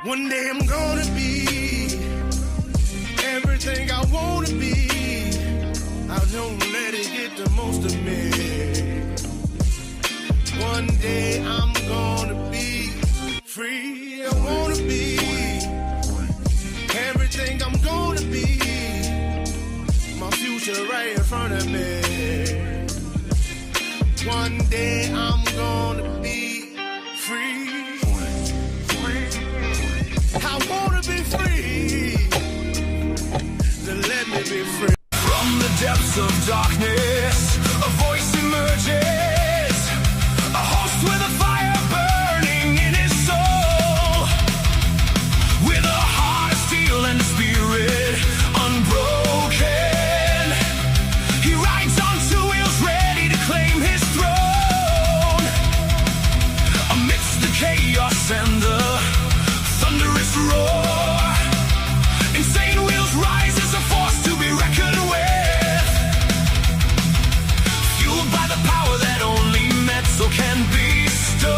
One day I'm gonna be everything I wanna be. I don't let it get the most of me. One day I'm gonna be free. I wanna be everything I'm gonna be. My future right in front of me. One day I'm gonna be free. I wanna be free, then let me be free. From the depths of darkness, a voice emerges, a host with a fire burning in his soul, with a heart of steel and a spirit unbroken. He rides on two wheels, ready to claim his throne, amidst the chaos and the thunderous roar. Insane wheels rise as a force to be reckoned with, fueled by the power that only metal can bestow.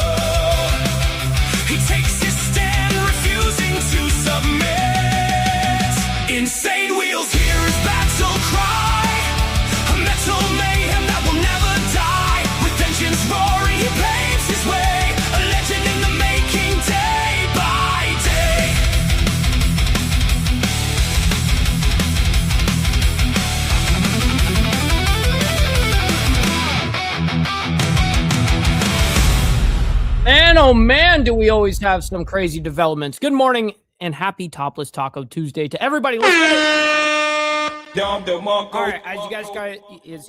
He takes his stand, refusing to submit. Insane wheels hear his battle cry, a metal mayhem that will never die. With engines roaring, he paves his way, a legend in the making, day by day. And oh man, do we always have some crazy developments. Good morning and happy Topless Taco Tuesday to everybody listening. All right, as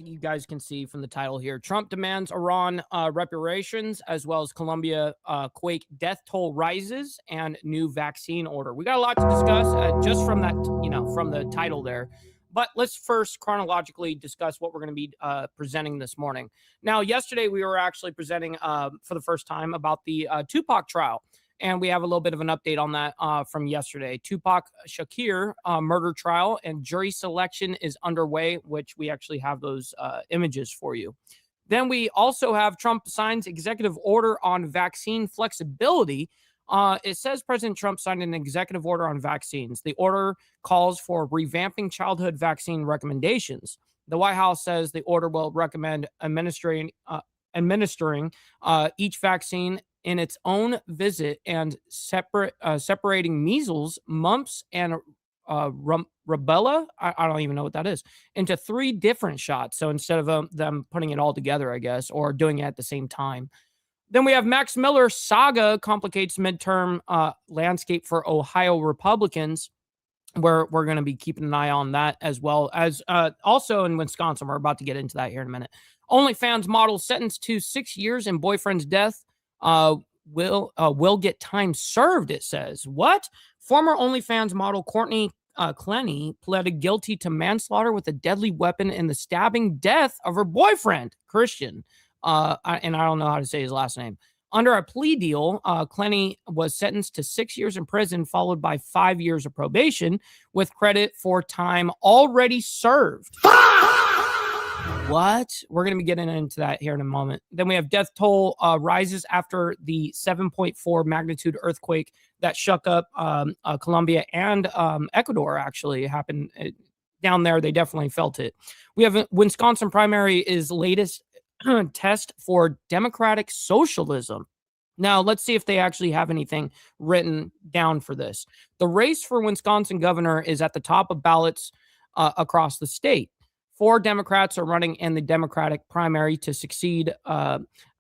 you guys can see from the title here, Trump demands Iran reparations, as well as Colombia Quake death toll rises and new vaccine order. We got a lot to discuss just from that, from the title there. But let's first chronologically discuss what we're going to be presenting this morning. Now, yesterday we were actually presenting for the first time about the Tupac trial. And we have a little bit of an update on that from yesterday. Tupac Shakur murder trial and jury selection is underway, which we actually have those images for you. Then we also have Trump signs executive order on vaccine flexibility. It says President Trump signed an executive order on vaccines. The order calls for revamping childhood vaccine recommendations. The White House says the order will recommend administering each vaccine in its own visit and separating measles, mumps, and rubella, I don't even know what that is, into 3 different shots. So instead of them putting it all together, I guess, or doing it at the same time. Then we have Max Miller saga complicates midterm landscape for Ohio Republicans, where we're going to be keeping an eye on that, as well as also in Wisconsin. We're about to get into that here in a minute. OnlyFans model sentenced to 6 years in boyfriend's death will get time served, it says. What? Former OnlyFans model Courtney Clenny pleaded guilty to manslaughter with a deadly weapon in the stabbing death of her boyfriend, Christian. And I don't know how to say his last name. Under a plea deal, Clenny was sentenced to 6 years in prison, followed by 5 years of probation, with credit for time already served. What? We're going to be getting into that here in a moment. Then we have death toll rises after the 7.4 magnitude earthquake that shook up Colombia and Ecuador. Actually, it happened down there. They definitely felt it. We have Wisconsin primary is latest test for democratic socialism. Now, let's see if they actually have anything written down for this. The race for Wisconsin governor is at the top of ballots across the state. 4 Democrats are running in the Democratic primary to succeed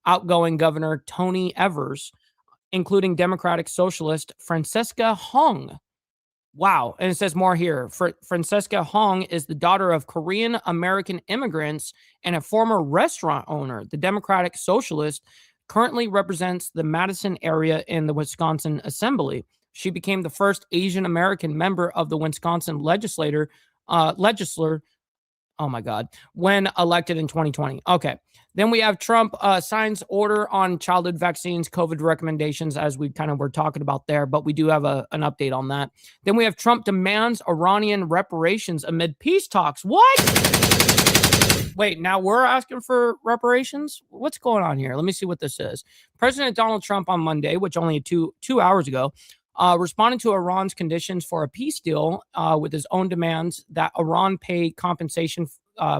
outgoing Governor Tony Evers, including Democratic Socialist Francesca Hong. Wow. And it says more here. Francesca Hong is the daughter of Korean American immigrants and a former restaurant owner. The Democratic Socialist currently represents the Madison area in the Wisconsin Assembly. She became the first Asian American member of the Wisconsin legislature. Oh my God, when elected in 2020. Okay. Then we have Trump signs order on childhood vaccines, COVID recommendations, as we kind of were talking about there, but we do have an update on that. Then we have Trump demands Iranian reparations amid peace talks. What? Wait, now we're asking for reparations? What's going on here? Let me see what this is. President Donald Trump on Monday, which only two hours ago, responding to Iran's conditions for a peace deal with his own demands that Iran pay compensation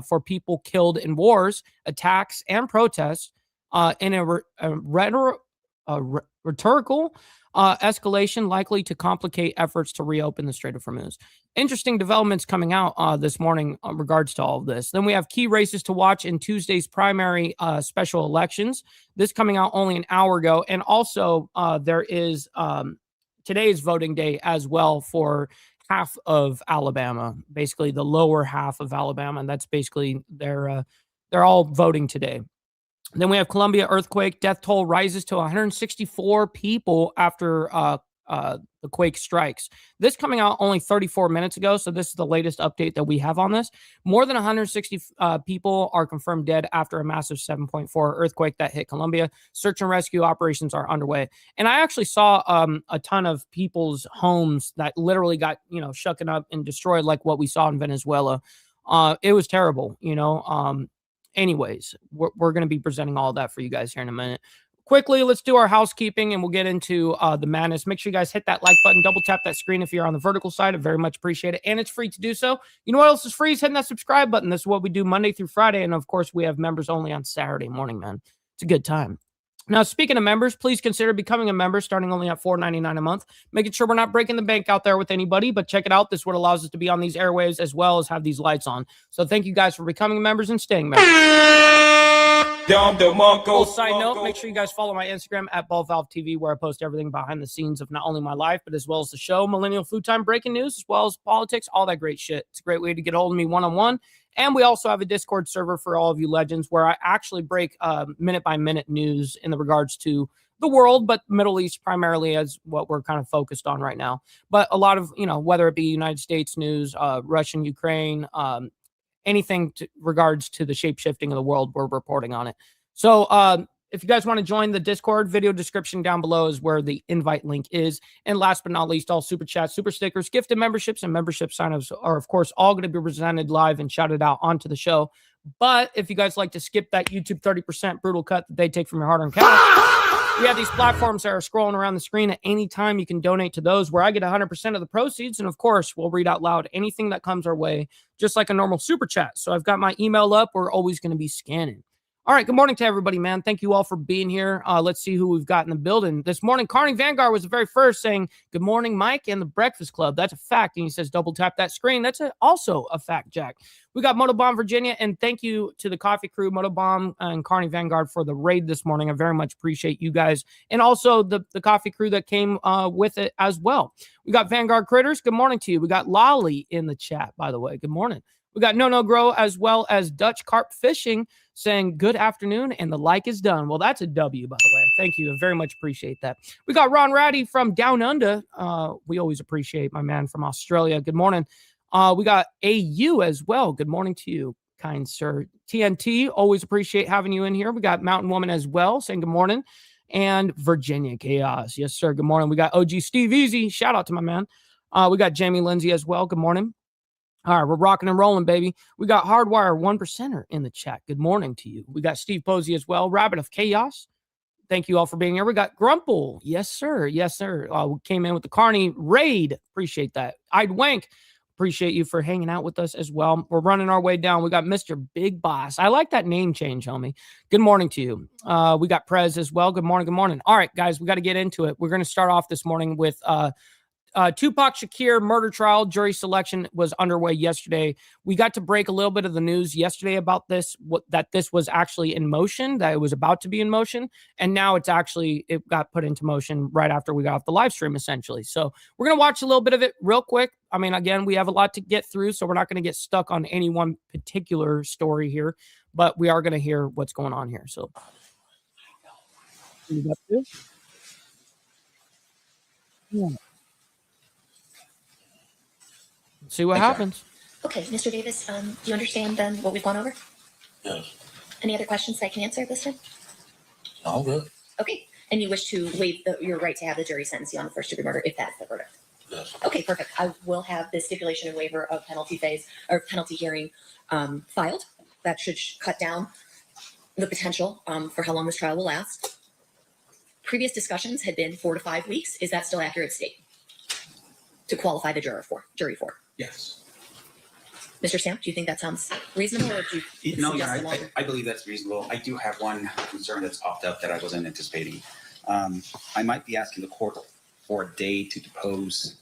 for people killed in wars, attacks, and protests in a rhetorical escalation likely to complicate efforts to reopen the Strait of Hormuz. Interesting developments coming out this morning in regards to all of this. Then we have key races to watch in Tuesday's primary special elections. This coming out only an hour ago. And also there is today's voting day as well for half of Alabama, basically the lower half of Alabama. And that's basically they're all voting today. Then we have Colombia earthquake. Death toll rises to 164 people after the quake strikes. This coming out only 34 minutes ago, so this is the latest update that we have on this. More than 160 people are confirmed dead after a massive 7.4 earthquake that hit Colombia. Search and rescue operations are underway. And I actually saw a ton of people's homes that literally got, shucken up and destroyed, like what we saw in Venezuela. It was terrible, Anyways, we're going to be presenting all of that for you guys here in a minute. Quickly, let's do our housekeeping and we'll get into the madness. Make sure you guys hit that like button, double tap that screen if you're on the vertical side. I very much appreciate it. And it's free to do so. You know what else is free? Is hitting that subscribe button. This is what we do Monday through Friday. And of course, we have members only on Saturday morning, man. It's a good time. Now, speaking of members, please consider becoming a member starting only at $4.99 a month, making sure we're not breaking the bank out there with anybody, but check it out. This is what allows us to be on these airwaves as well as have these lights on. So thank you guys for becoming members and staying members. Full side note, make sure you guys follow my Instagram at BallValveTV, where I post everything behind the scenes of not only my life, but as well as the show, Millennial Food Time, breaking news, as well as politics, all that great shit. It's a great way to get a hold of me one-on-one. And we also have a Discord server for all of you legends where I actually break minute-by-minute news in the regards to the world, but Middle East primarily as what we're kind of focused on right now. But a lot of, whether it be United States news, Russian, Ukraine, anything regards to the shape-shifting of the world, we're reporting on it. So if you guys want to join the Discord, video description down below is where the invite link is. And last but not least, all super chats, super stickers, gifted memberships, and membership signups are, of course, all going to be presented live and shouted out onto the show. But if you guys like to skip that YouTube 30% brutal cut that they take from your hard-earned cash, we have these platforms that are scrolling around the screen at any time. You can donate to those where I get 100% of the proceeds. And of course, we'll read out loud anything that comes our way, just like a normal super chat. So I've got my email up. We're always going to be scanning. All right, good morning to everybody, man. Thank you all for being here. Let's see who we've got in the building. This morning, Carney Vanguard was the very first saying, good morning, Mike and the Breakfast Club. That's a fact. And he says, double tap that screen. That's also a fact, Jack. We got Motobomb Virginia, and thank you to the coffee crew, Motobomb and Carney Vanguard, for the raid this morning. I very much appreciate you guys. And also the coffee crew that came with it as well. We got Vanguard Critters. Good morning to you. We got Lolly in the chat, by the way. Good morning. We got No Grow as well as Dutch Carp Fishing saying good afternoon and the like is done. Well, that's a W, by the way. Thank you. I very much appreciate that. We got Ron Ratty from Down Under. We always appreciate my man from Australia. Good morning. We got AU as well. Good morning to you, kind sir. TNT, always appreciate having you in here. We got Mountain Woman as well saying good morning. And Virginia Chaos. Yes, sir. Good morning. We got OG Steve Easy. Shout out to my man. We got Jamie Lindsay as well. Good morning. All right, we're rocking and rolling, baby. We got Hardwire 1%er in the chat. Good morning to you. We got Steve Posey as well. Rabbit of Chaos. Thank you all for being here. We got Grumple. Yes, sir. Yes, sir. We came in with the Carney raid. Appreciate that. I'd Wank. Appreciate you for hanging out with us as well. We're running our way down. We got Mr. Big Boss. I like that name change, homie. Good morning to you. We got Prez as well. Good morning. Good morning. All right, guys, we got to get into it. We're going to start off this morning with Tupac Shakur murder trial. Jury selection was underway yesterday. We got to break a little bit of the news yesterday about this, that this was actually in motion, that it was about to be in motion. And now it got put into motion right after we got off the live stream, essentially. So we're going to watch a little bit of it real quick. I mean, again, we have a lot to get through, so we're not going to get stuck on any one particular story here, but we are going to hear what's going on here. So yeah. See what happens. Okay, Mr. Davis, do you understand then what we've gone over? Yes. Any other questions that I can answer this time? All good. Okay, and you wish to waive your right to have the jury sentence you on the first-degree murder if that's the verdict? Yes. Okay, perfect. I will have the stipulation and waiver of penalty phase or penalty hearing filed. That should cut down the potential for how long this trial will last. previous discussions had been 4 to 5 weeks. Is that still accurate state to qualify the jury for? Yes. Mr. Stamp, do you think that sounds reasonable, or do you No, suggest yeah, longer? I believe that's reasonable. I do have one concern that's popped up that I wasn't anticipating. I might be asking the court for a day to depose.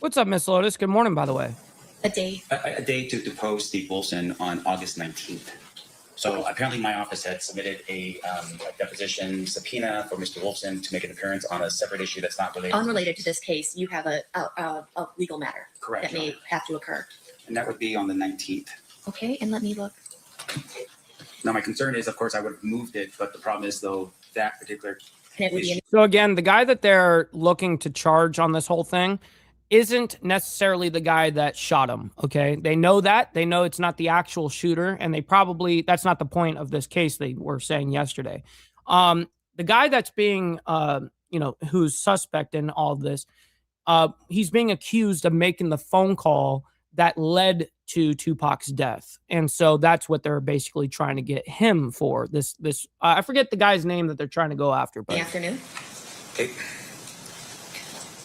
What's up, Miss Lotus? Good morning, by the way. A day. A day to depose Steve Wilson on August 19th. So apparently my office had submitted a deposition subpoena for Mr. Wilson to make an appearance on a separate issue that's not related. Unrelated to this case, you have a legal matter. Correct, That may Your Honor. have to occur. And that would be on the 19th. Okay, and let me look. Now, my concern is, of course, I would have moved it, but the problem is, though, that particular And it would be issue. So again, the guy that they're looking to charge on this whole thing isn't necessarily the guy that shot him. Okay. They know that. They know it's not the actual shooter, and they probably, that's not the point of this case, they were saying yesterday. The guy that's being who's suspect in all of this, he's being accused of making the phone call that led to Tupac's death. And so that's what they're basically trying to get him for. This I forget the guy's name that they're trying to go after, in but the afternoon. Okay.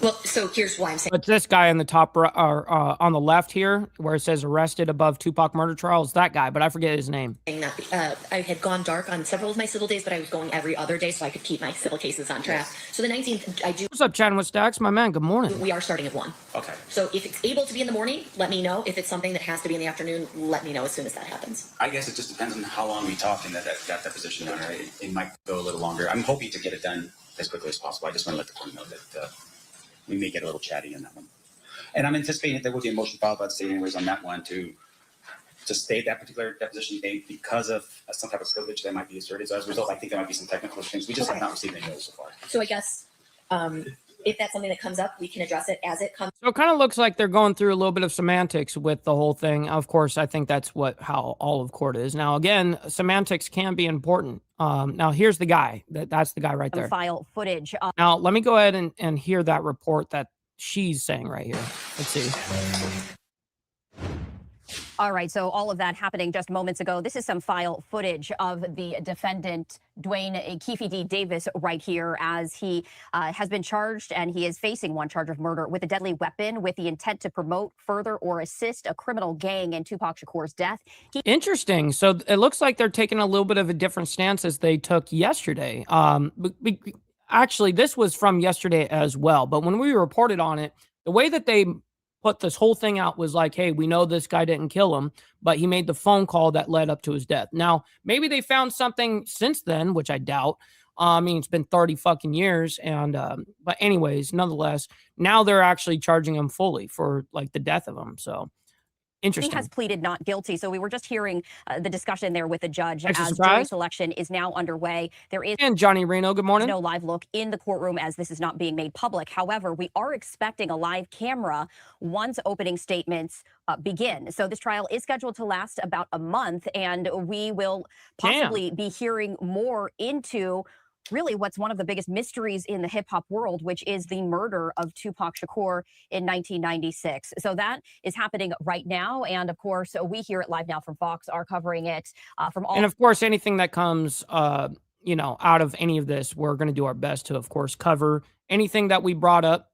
Well, so here's why I'm saying. But this guy in the top on the left here, where it says arrested above Tupac murder trial, is that guy, but I forget his name. That I had gone dark on several of my civil days, but I was going every other day so I could keep my civil cases on track. So the 19th, I do. What's up, Chadwick Stacks? My man, good morning. We are starting at 1. Okay. So if it's able to be in the morning, let me know. If it's something that has to be in the afternoon, let me know as soon as that happens. I guess it just depends on how long we talk in that deposition, Your Honor. It might go a little longer. I'm hoping to get it done as quickly as possible. I just want to let the court know that we may get a little chatty in that one. And I'm anticipating that there will be a motion filed by the state anyways on that one to stay that particular deposition date because of some type of privilege that might be asserted. So as a result, I think there might be some technical things. We just have not received any notice so far. So I guess if that's something that comes up, we can address it as it comes. So it kind of looks like they're going through a little bit of semantics with the whole thing. Of course, I think that's how all of court is. Now, again, semantics can be important. Now, here's the guy. That's the guy right there. File footage. Now, let me go ahead and hear that report that she's saying right here. Let's see. All right, so all of that happening just moments ago. This is some file footage of the defendant, Dwayne Keefe D. Davis, right here, as he has been charged, and he is facing one charge of murder with a deadly weapon with the intent to promote, further, or assist a criminal gang in Tupac Shakur's death. Interesting. So it looks like they're taking a little bit of a different stance as they took yesterday. Actually, this was from yesterday as well, but when we reported on it, the way that they put this whole thing out was like, hey, we know this guy didn't kill him, but he made the phone call that led up to his death. Now, maybe they found something since then, which I doubt. I mean, it's been 30 fucking years. And, but anyways, nonetheless, now they're actually charging him fully for like the death of him. So interesting. He has pleaded not guilty. So we were just hearing the discussion there with the judge Extra as surprise? jury selection is now underway. There is And Johnny Reno, good morning. no live look in the courtroom as this is not being made public. However, we are expecting a live camera once opening statements begin. So this trial is scheduled to last about a month, and we will possibly be hearing more into really what's one of the biggest mysteries in the hip hop world, which is the murder of Tupac Shakur in 1996. So that is happening right now. And of course, we here at Live Now from Fox are covering it from all. And of course, anything that comes, out of any of this, we're going to do our best to, of course, cover anything that we brought up.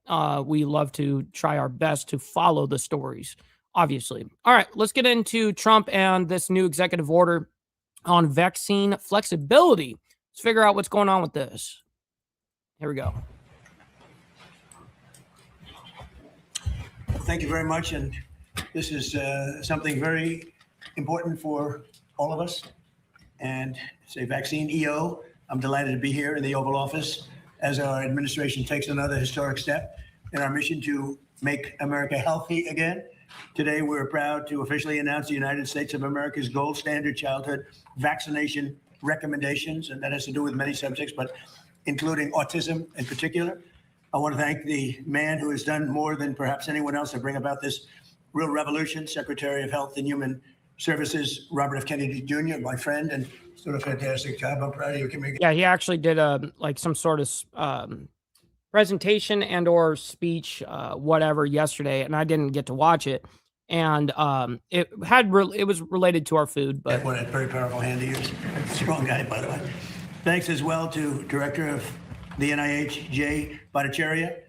We love to try our best to follow the stories, obviously. All right, let's get into Trump and this new executive order on vaccine flexibility. Let's figure out what's going on with this. Here we go. Thank you very much. And this is something very important for all of us. And it's a vaccine EO. I'm delighted to be here in the Oval Office as our administration takes another historic step in our mission to make America healthy again. Today, we're proud to officially announce the United States of America's gold standard childhood vaccination recommendations, and that has to do with many subjects, but including autism in particular. I want to thank the man who has done more than perhaps anyone else to bring about this real revolution, Secretary of Health and Human Services, Robert F. Kennedy Jr., my friend, and he's doing a fantastic job. I'm proud of you. Yeah, he actually did some sort of presentation and or speech, whatever, yesterday, and I didn't get to watch it. And it was related to our food, but What a very powerful hand he is. Strong guy, by the way. Thanks as well to Director of the NIH, Jay Bhattacharya,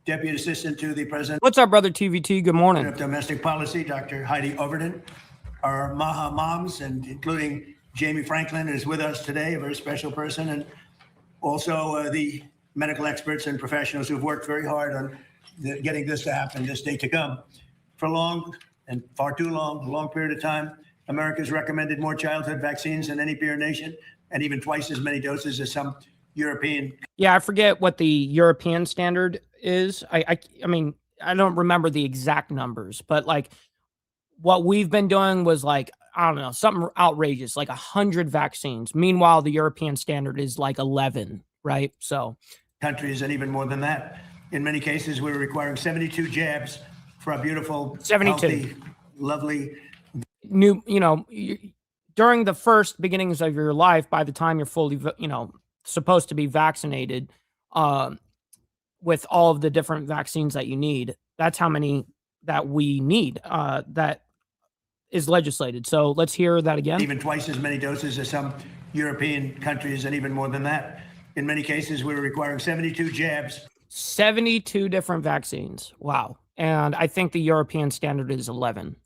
Deputy Assistant to the President What's up, brother TVT? Good morning. of Domestic Policy, Dr. Heidi Overton, our Maha moms, and including Jamie Franklin is with us today, a very special person, and also the medical experts and professionals who've worked very hard on getting this to happen, this day to come. For long and far too long, a long period of time, America's recommended more childhood vaccines than any peer nation, and even twice as many doses as some European. Yeah, I forget what the European standard is. I mean, I don't remember the exact numbers, but like what we've been doing was like, I don't know, something outrageous, like 100 vaccines. Meanwhile, the European standard is like 11, right? So Countries, and even more than that. In many cases, we're requiring 72 jabs for our beautiful, 72. healthy, lovely. During the first beginnings of your life, by the time you're fully, supposed to be vaccinated with all of the different vaccines that you need, that's how many that we need that is legislated. So let's hear that again. Even twice as many doses as some European countries, and even more than that. In many cases, we're requiring 72 jabs. 72 different vaccines. Wow. And I think the European standard is 11.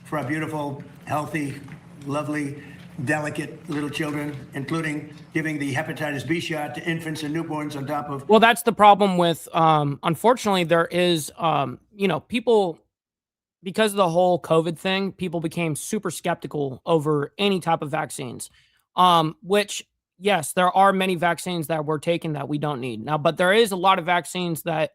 For our beautiful, healthy, lovely, delicate little children, including giving the hepatitis B shot to infants and newborns on top of. Well, that's the problem with, unfortunately, there is, people, because of the whole COVID thing, people became super skeptical over any type of vaccines, which, yes, there are many vaccines that we're taking that we don't need now, but there is a lot of vaccines that,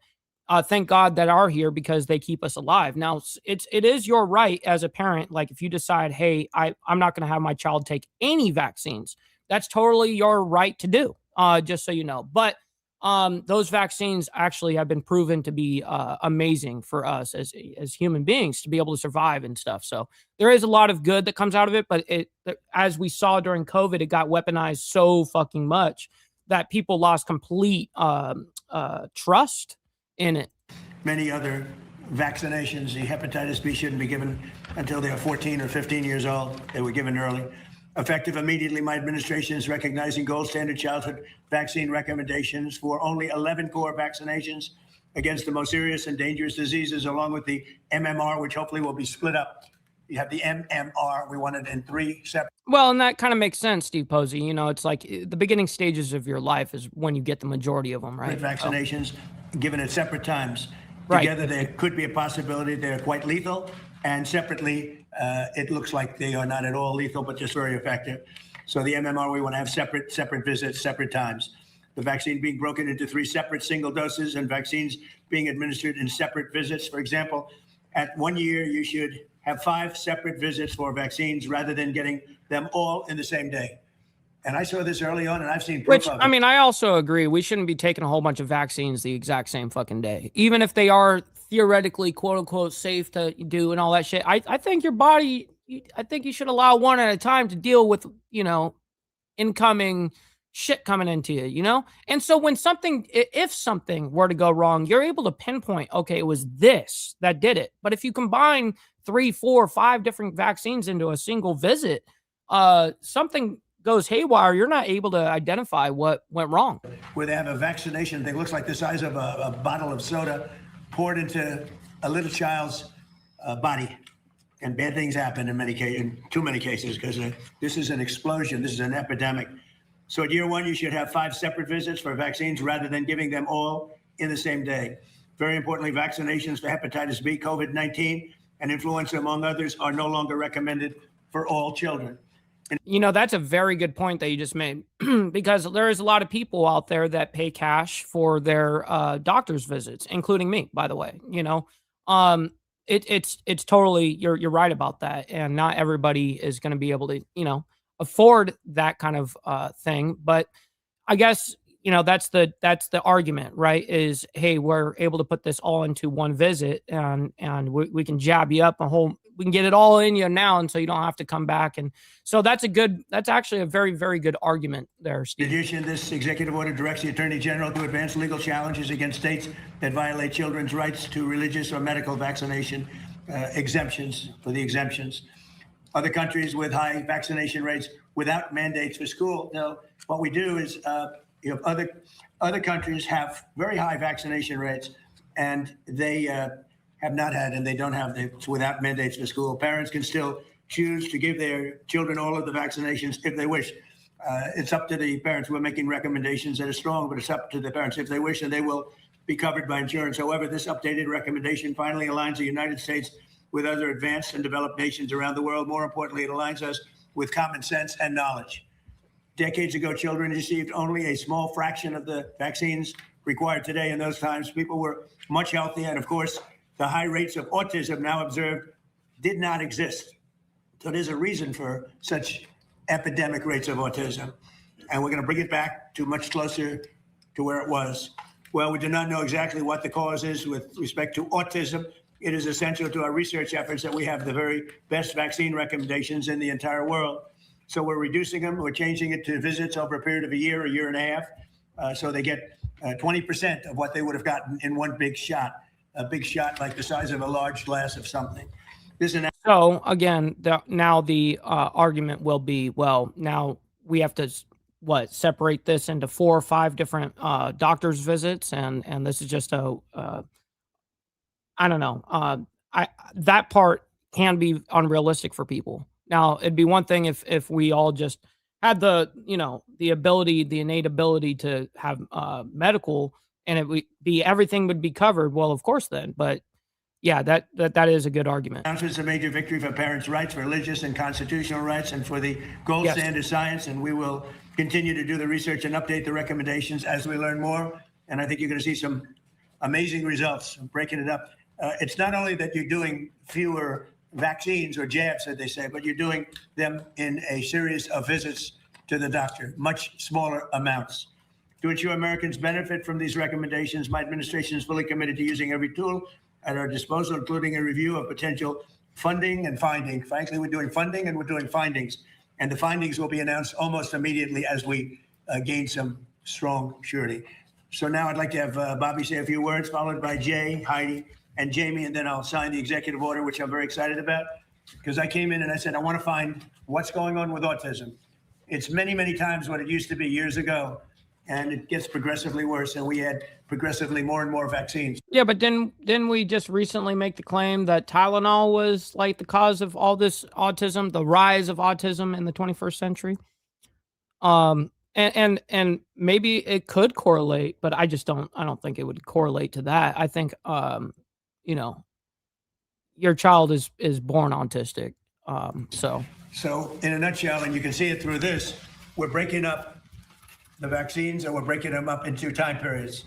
thank God, that are here because they keep us alive. Now, it is your right as a parent. Like if you decide, hey, I'm not going to have my child take any vaccines, that's totally your right to do, just so you know. But those vaccines actually have been proven to be amazing for us as human beings to be able to survive and stuff. So there is a lot of good that comes out of it. But as we saw during COVID, it got weaponized so fucking much that people lost complete trust in it. Many other vaccinations. The hepatitis B shouldn't be given until they are 14 or 15 years old. They were given early. Effective immediately, my administration is recognizing gold standard childhood vaccine recommendations for only 11 core vaccinations against the most serious and dangerous diseases, along with the MMR, which hopefully will be split up. You have the MMR. We want it in 3 separate. Well, and that kind of makes sense, Steve Posey. It's like the beginning stages of your life is when you get the majority of them, right? Vaccinations given at separate times. Right. Together, there could be a possibility they're quite lethal, and separately, it looks like they are not at all lethal, but just very effective. So the MMR, we want to have separate visits, separate times. The vaccine being broken into 3 separate single doses, and vaccines being administered in separate visits. For example, at 1 year, you should have 5 separate visits for vaccines rather than getting them all in the same day. And I saw this early on, and I've seen proof of it. I mean, I also agree. We shouldn't be taking a whole bunch of vaccines the exact same fucking day, even if they are theoretically, quote unquote, safe to do and all that shit. I think your body, I think you should allow one at a time to deal with, incoming shit coming into you, And so when if something were to go wrong, you're able to pinpoint, okay, it was this that did it. But if you combine 3, 4, 5 different vaccines into a single visit, something goes haywire, you're not able to identify what went wrong. Where they have a vaccination thing, looks like the size of a bottle of soda poured into a little child's body. And bad things happen in too many cases, because this is an explosion. This is an epidemic. So at year 1, you should have 5 separate visits for vaccines rather than giving them all in the same day. Very importantly, vaccinations for hepatitis B, COVID-19, and influenza, among others, are no longer recommended for all children. That's a very good point that you just made, because there is a lot of people out there that pay cash for their doctor's visits, including me, by the way. It's totally, you're right about that. And not everybody is going to be able to, afford that kind of thing. But I guess, that's the argument, right? Is, hey, we're able to put this all into one visit, and we can jab you up we can get it all in you now, and so you don't have to come back. And so that's actually a very, very good argument there, Steve. In addition, this executive order directs the Attorney General to advance legal challenges against states that violate children's rights to religious or medical vaccination exemptions for the exemptions. Other countries with high vaccination rates without mandates for school. Now, what we do is, other countries have very high vaccination rates, and they have not had, and they don't have without mandates for school. Parents can still choose to give their children all of the vaccinations if they wish. It's up to the parents. We're making recommendations that are strong, but it's up to the parents if they wish, and they will be covered by insurance. However, this updated recommendation finally aligns the United States with other advanced and developed nations around the world. More importantly, it aligns us with common sense and knowledge. Decades ago, children received only a small fraction of the vaccines required today. In those times, people were much healthier. And of course, the high rates of autism now observed did not exist. So there's a reason for such epidemic rates of autism. And we're going to bring it back to much closer to where it was. Well, we do not know exactly what the cause is with respect to autism. It is essential to our research efforts that we have the very best vaccine recommendations in the entire world. So we're reducing them. We're changing it to visits over a period of a year and a half. So they get 20% of what they would have gotten in one big shot, a big shot like the size of a large glass of something. So again, now the argument will be, well, now we have to separate this into 4 or 5 different doctor's visits, and this is just I don't know. That part can be unrealistic for people. Now, it'd be one thing if we all just had the ability, the innate ability to have medical, and it would be everything would be covered. Well, of course then, but yeah, that is a good argument. It's a major victory for parents' rights, religious and constitutional rights, and for the gold standard science. And we will continue to do the research and update the recommendations as we learn more. And I think you're going to see some amazing results. Breaking it up. It's not only that you're doing fewer vaccines or jabs, as they say, but you're doing them in a series of visits to the doctor, much smaller amounts. To ensure Americans benefit from these recommendations, my administration is fully committed to using every tool at our disposal, including a review of potential funding and finding. Frankly, we're doing funding and we're doing findings. And the findings will be announced almost immediately as we gain some strong surety. So now I'd like to have Bobby say a few words, followed by Jay, Heidi, and Jamie, and then I'll sign the executive order, which I'm very excited about, because I came in and I said, I want to find what's going on with autism. It's many, many times what it used to be years ago, and it gets progressively worse, and we had progressively more and more vaccines. Yeah, but didn't we just recently make the claim that Tylenol was like the cause of all this autism, the rise of autism in the 21st century? And maybe it could correlate, but I don't think it would correlate to that. I think your child is born autistic. So in a nutshell, and you can see it through this, we're breaking up the vaccines, and we're breaking them up into time periods.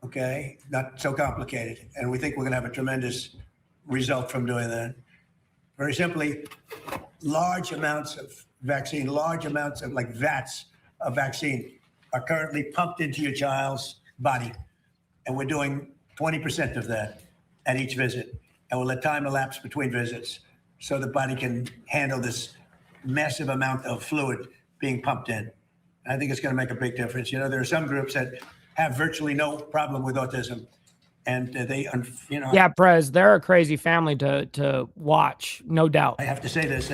Okay, not so complicated. And we think we're gonna have a tremendous result from doing that. Very simply, large amounts of vaccine, large amounts of like vats of vaccine are currently pumped into your child's body. And we're doing 20% of that at each visit. And we'll let time elapse between visits so the body can handle this massive amount of fluid being pumped in. I think it's going to make a big difference. There are some groups that have virtually no problem with autism, and Yeah, Prez, they're a crazy family to watch, no doubt. I have to say this: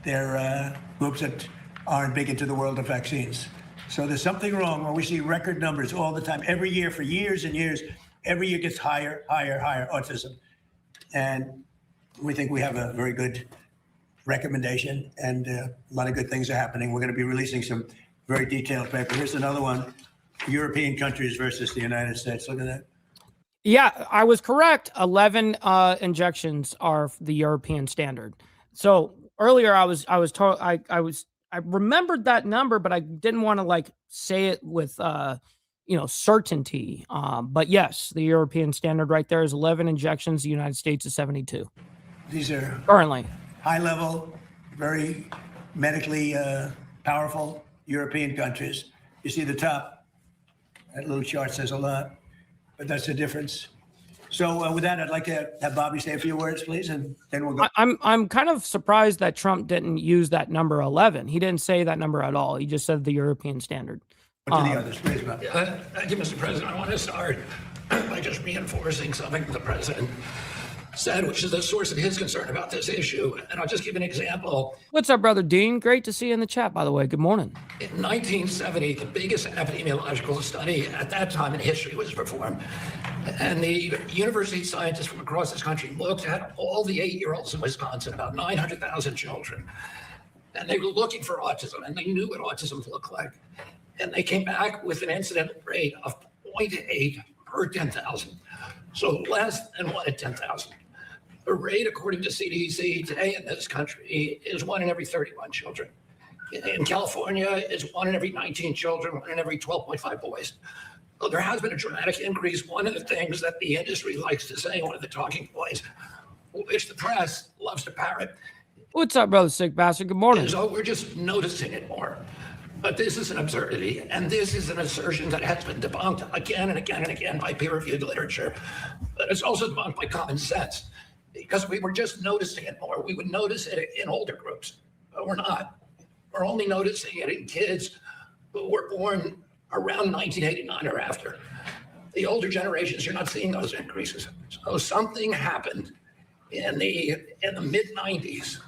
they're groups that aren't big into the world of vaccines. So there's something wrong when we see record numbers all the time, every year for years and years. Every year gets higher autism, and we think we have a very good recommendation, and a lot of good things are happening. We're going to be releasing some very detailed paper. Here's another one: European countries versus the United States. Look at that. Yeah, I was correct. 11 injections are the European standard. So earlier I was told I remembered that number, but I didn't want to say it with certainty. But yes, the European standard right there is 11 injections. The United States is 72. These are currently high level, very medically powerful European countries. You see the top, that little chart says a lot, but that's the difference. So with that, I'd like to have Bobby say a few words, please, and then we'll go. I'm kind of surprised that Trump didn't use that number 11. He didn't say that number at all. He just said the European standard. To the others, please, Bobby. Thank you, Mr. President. I want to start by just reinforcing something the president said, which is the source of his concern about this issue. And I'll just give an example. What's up, brother Dean? Great to see you in the chat, by the way. Good morning. In 1970, the biggest epidemiological study at that time in history was performed. And the university scientists from across this country looked at all the 8-year-olds in Wisconsin, about 900,000 children. And they were looking for autism, and they knew what autism looked like. And they came back with an incident rate of 0.8 per 10,000. So less than 1 in 10,000. The rate, according to CDC today in this country, is 1 in every 31 children. In California, it's 1 in every 19 children, 1 in every 12.5 boys. Well, there has been a dramatic increase. One of the things that the industry likes to say, one of the talking points, which the press loves to parrot. What's up, brother Sick Bastard? Good morning. Is, oh, we're just noticing it more. But this is an absurdity, and this is an assertion that has been debunked again and again and again by peer-reviewed literature. But it's also debunked by common sense, because we were just noticing it more. We would notice it in older groups, but we're not. We're only noticing it in kids who were born around 1989 or after. The older generations, you're not seeing those increases. So something happened in the mid-90s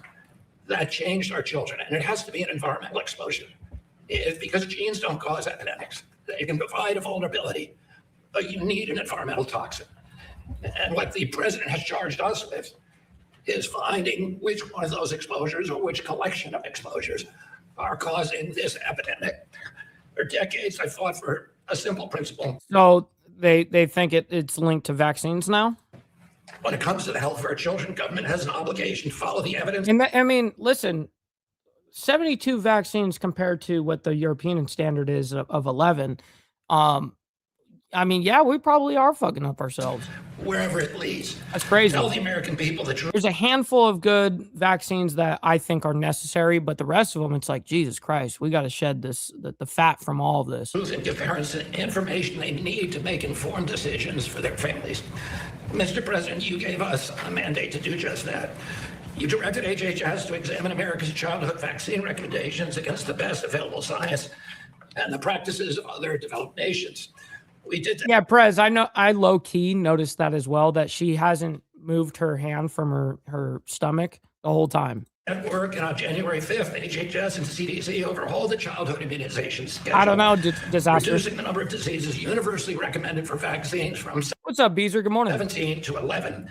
that changed our children, and it has to be an environmental exposure. It's because genes don't cause epidemics. They can provide a vulnerability, but you need an environmental toxin. And what the president has charged us with is finding which one of those exposures or which collection of exposures are causing this epidemic. For decades, I fought for a simple principle. So they think it's linked to vaccines now? When it comes to the health of our children, government has an obligation to follow the evidence. And I mean, listen, 72 vaccines compared to what the European standard is of 11. I mean, yeah, we probably are fucking up ourselves. Wherever it leads. That's crazy. Tell the American people the truth. There's a handful of good vaccines that I think are necessary, but the rest of them, it's like, Jesus Christ, we got to shed the fat from all of this. And give parents the information they need to make informed decisions for their families. Mr. President, you gave us a mandate to do just that. You directed HHS to examine America's childhood vaccine recommendations against the best available science and the practices of other developed nations. We did that. Yeah, Prez, I low-key noticed that as well, that she hasn't moved her hand from her stomach the whole time. At work, and on January 5th, HHS and CDC overhauled the childhood immunization schedule. I don't know, disaster. Reducing the number of diseases universally recommended for vaccines from What's up, Beezer? Good morning. 17 to 11,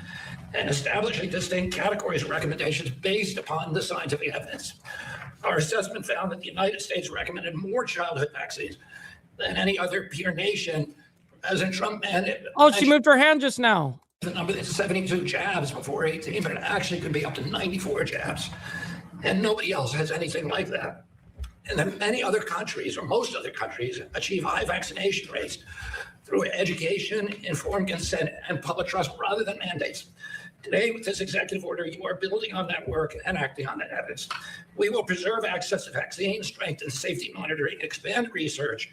and establishing distinct categories of recommendations based upon the scientific evidence. Our assessment found that the United States recommended more childhood vaccines than any other peer nation. President Trump mandated. Oh, she moved her hand just now. The number is 72 jabs before 18, but it actually could be up to 94 jabs. And nobody else has anything like that. And then many other countries, or most other countries, achieve high vaccination rates through education, informed consent, and public trust rather than mandates. Today, with this executive order, you are building on that work and acting on that evidence. We will preserve access to vaccines, strengthen safety monitoring, expand research,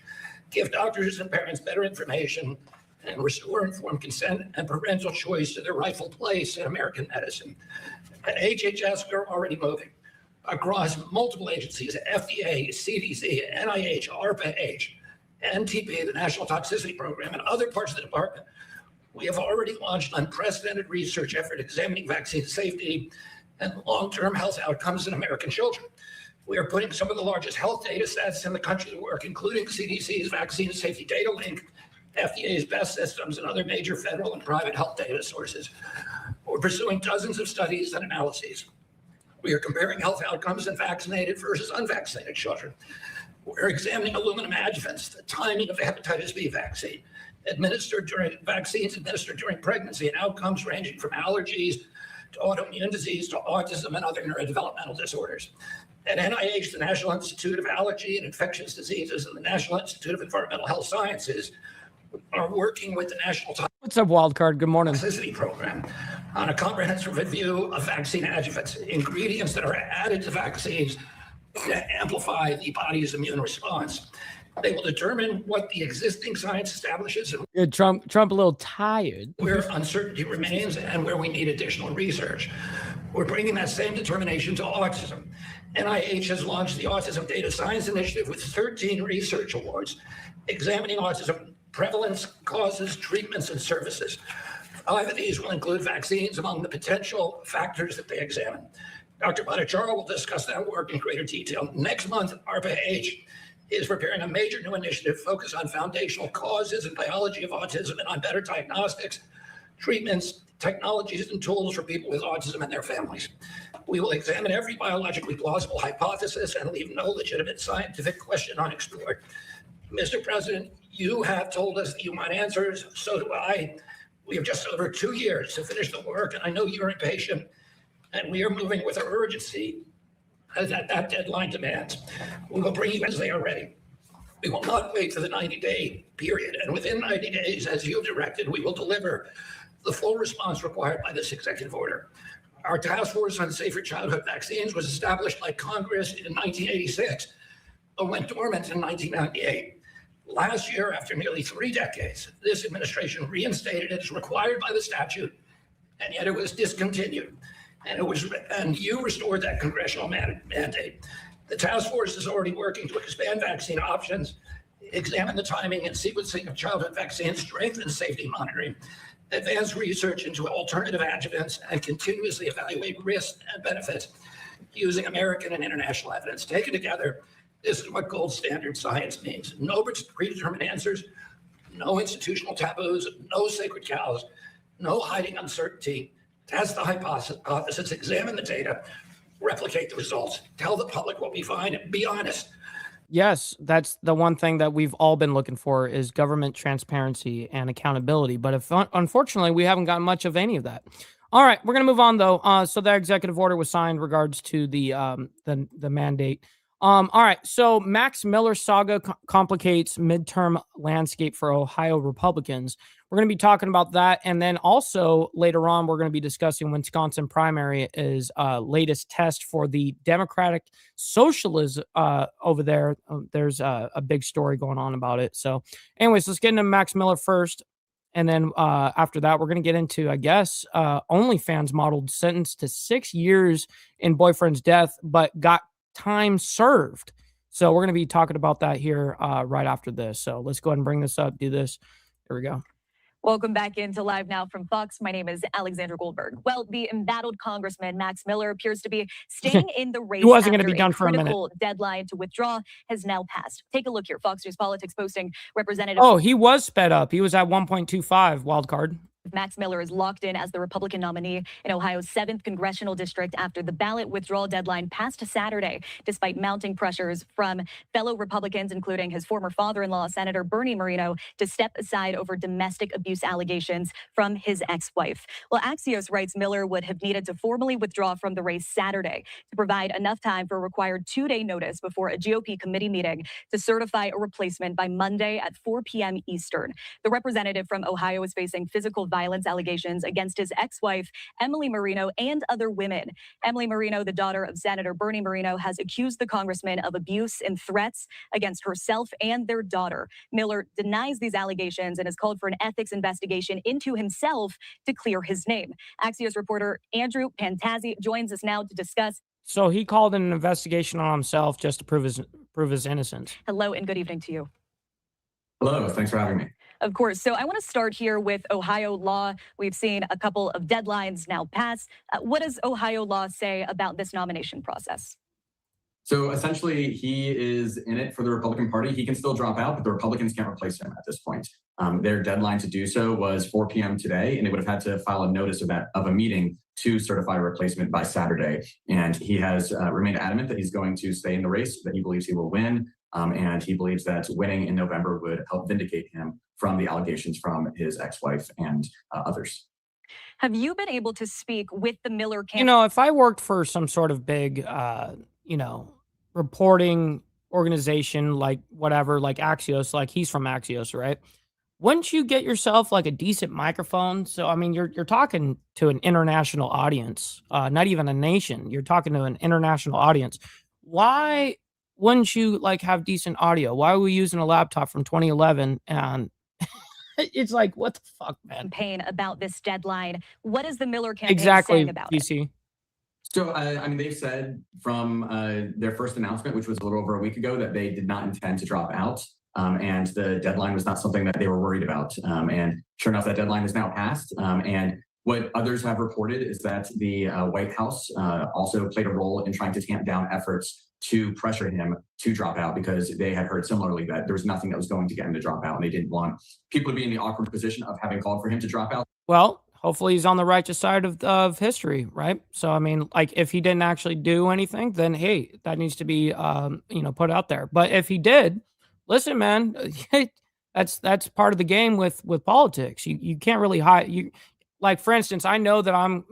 give doctors and parents better information, and restore informed consent and parental choice to their rightful place in American medicine. At HHS, we're already moving across multiple agencies, FDA, CDC, NIH, ARPA-H, NTP, the National Toxicity Program, and other parts of the department. We have already launched unprecedented research effort examining vaccine safety and long-term health outcomes in American children. We are putting some of the largest health data sets in the country to work, including CDC's Vaccine Safety Data Link, FDA's BEST systems, and other major federal and private health data sources. We're pursuing dozens of studies and analyses. We are comparing health outcomes in vaccinated versus unvaccinated children. We're examining aluminum adjuvants, the timing of the hepatitis B vaccine, vaccines administered during pregnancy, and outcomes ranging from allergies to autoimmune disease to autism and other neurodevelopmental disorders. At NIH, the National Institute of Allergy and Infectious Diseases and the National Institute of Environmental Health Sciences are working with the National What's up, Wildcard? Good morning. Toxicity Program on a comprehensive review of vaccine adjuvants, ingredients that are added to vaccines to amplify the body's immune response. They will determine what the existing science establishes and Good. Trump a little tired. where uncertainty remains and where we need additional research. We're bringing that same determination to autism. NIH has launched the Autism Data Science Initiative with 13 research awards examining autism prevalence, causes, treatments, and services. 5 of these will include vaccines among the potential factors that they examine. Dr. Bhattacharya will discuss that work in greater detail. Next month, ARPA-H is preparing a major new initiative focused on foundational causes and biology of autism and on better diagnostics, treatments, technologies, and tools for people with autism and their families. We will examine every biologically plausible hypothesis and leave no legitimate scientific question unexplored. Mr. President, you have told us that you want answers, so do I. We have just over 2 years to finish the work, and I know you're impatient, and we are moving with urgency as that deadline demands. We will bring you as they are ready. We will not wait for the 90-day period, and within 90 days, as you have directed, we will deliver the full response required by this executive order. Our task force on safer childhood vaccines was established by Congress in 1986, but went dormant in 1998. Last year, after nearly 3 decades, this administration reinstated it as required by the statute, and yet it was discontinued. And you restored that congressional mandate. The task force is already working to expand vaccine options, examine the timing and sequencing of childhood vaccines, strengthen safety monitoring, advance research into alternative adjuvants, and continuously evaluate risks and benefits using American and international evidence. Taken together, this is what gold standard science means. No predetermined answers, no institutional taboos, no sacred cows, no hiding uncertainty. Test the hypothesis, examine the data, replicate the results, tell the public what we find, and be honest. Yes, that's the one thing that we've all been looking for is government transparency and accountability. But unfortunately, we haven't gotten much of any of that. All right, we're going to move on, though. So that executive order was signed in regards to the mandate. All right, so Max Miller saga complicates midterm landscape for Ohio Republicans. We're going to be talking about that. And then also later on, we're going to be discussing Wisconsin primary is latest test for the Democratic Socialism over there. There's a big story going on about it. So anyways, let's get into Max Miller first. And then after that, we're going to get into, I guess, OnlyFans modeled sentenced to 6 years in boyfriend's death, but got time served. So we're going to be talking about that here right after this. So let's go ahead and bring this up, do this. Here we go. Welcome back into Live Now from Fox. My name is Alexandra Goldberg. Well, the embattled Congressman Max Miller appears to be staying in the race. He wasn't going to be done for a minute. Critical deadline to withdraw has now passed. Take a look here. Fox News Politics posting Representative. Oh, he was sped up. He was at 1.25 wild card. Max Miller is locked in as the Republican nominee in Ohio's 7th congressional district after the ballot withdrawal deadline passed Saturday, despite mounting pressures from fellow Republicans, including his former father-in-law, Senator Bernie Moreno, to step aside over domestic abuse allegations from his ex-wife. Well, Axios writes Miller would have needed to formally withdraw from the race Saturday to provide enough time for a required 2-day notice before a GOP committee meeting to certify a replacement by Monday at 4 p.m. Eastern. The representative from Ohio is facing physical violence allegations against his ex-wife, Emily Marino, and other women. Emily Marino, the daughter of Senator Bernie Moreno, has accused the congressman of abuse and threats against herself and their daughter. Miller denies these allegations and has called for an ethics investigation into himself to clear his name. Axios reporter Andrew Pantazzi joins us now to discuss. So he called an investigation on himself just to prove his innocence. Hello and good evening to you. Hello, thanks for having me. Of course. So I want to start here with Ohio law. We've seen a couple of deadlines now pass. What does Ohio law say about this nomination process? So essentially, he is in it for the Republican Party. He can still drop out, but the Republicans can't replace him at this point. Their deadline to do so was 4 p.m. today, and they would have had to file a notice of a meeting to certify a replacement by Saturday. And he has remained adamant that he's going to stay in the race, that he believes he will win. And he believes that winning in November would help vindicate him from the allegations from his ex-wife and others. Have you been able to speak with the Miller campaign? You know, if I worked for some sort of big, reporting organization, like whatever, like Axios, like he's from Axios, right? Wouldn't you get yourself like a decent microphone? So, I mean, you're talking to an international audience, not even a nation. You're talking to an international audience. Why wouldn't you like have decent audio? Why are we using a laptop from 2011? And it's like, what the fuck, man? Campaign about this deadline. What is the Miller campaign saying about it? So, I mean, they've said from their first announcement, which was a little over a week ago, that they did not intend to drop out. and the deadline was not something that they were worried about. And sure enough, that deadline is now passed. And what others have reported is that the White House also played a role in trying to tamp down efforts to pressure him to drop out, because they had heard similarly that there was nothing that was going to get him to drop out, and they didn't want people to be in the awkward position of having called for him to drop out. Well, hopefully he's on the righteous side of history, right? So, I mean, like, if he didn't actually do anything, then hey, that needs to be put out there. But if he did, listen, man, that's part of the game with politics. You can't really hide. Like, for instance, I know that I'm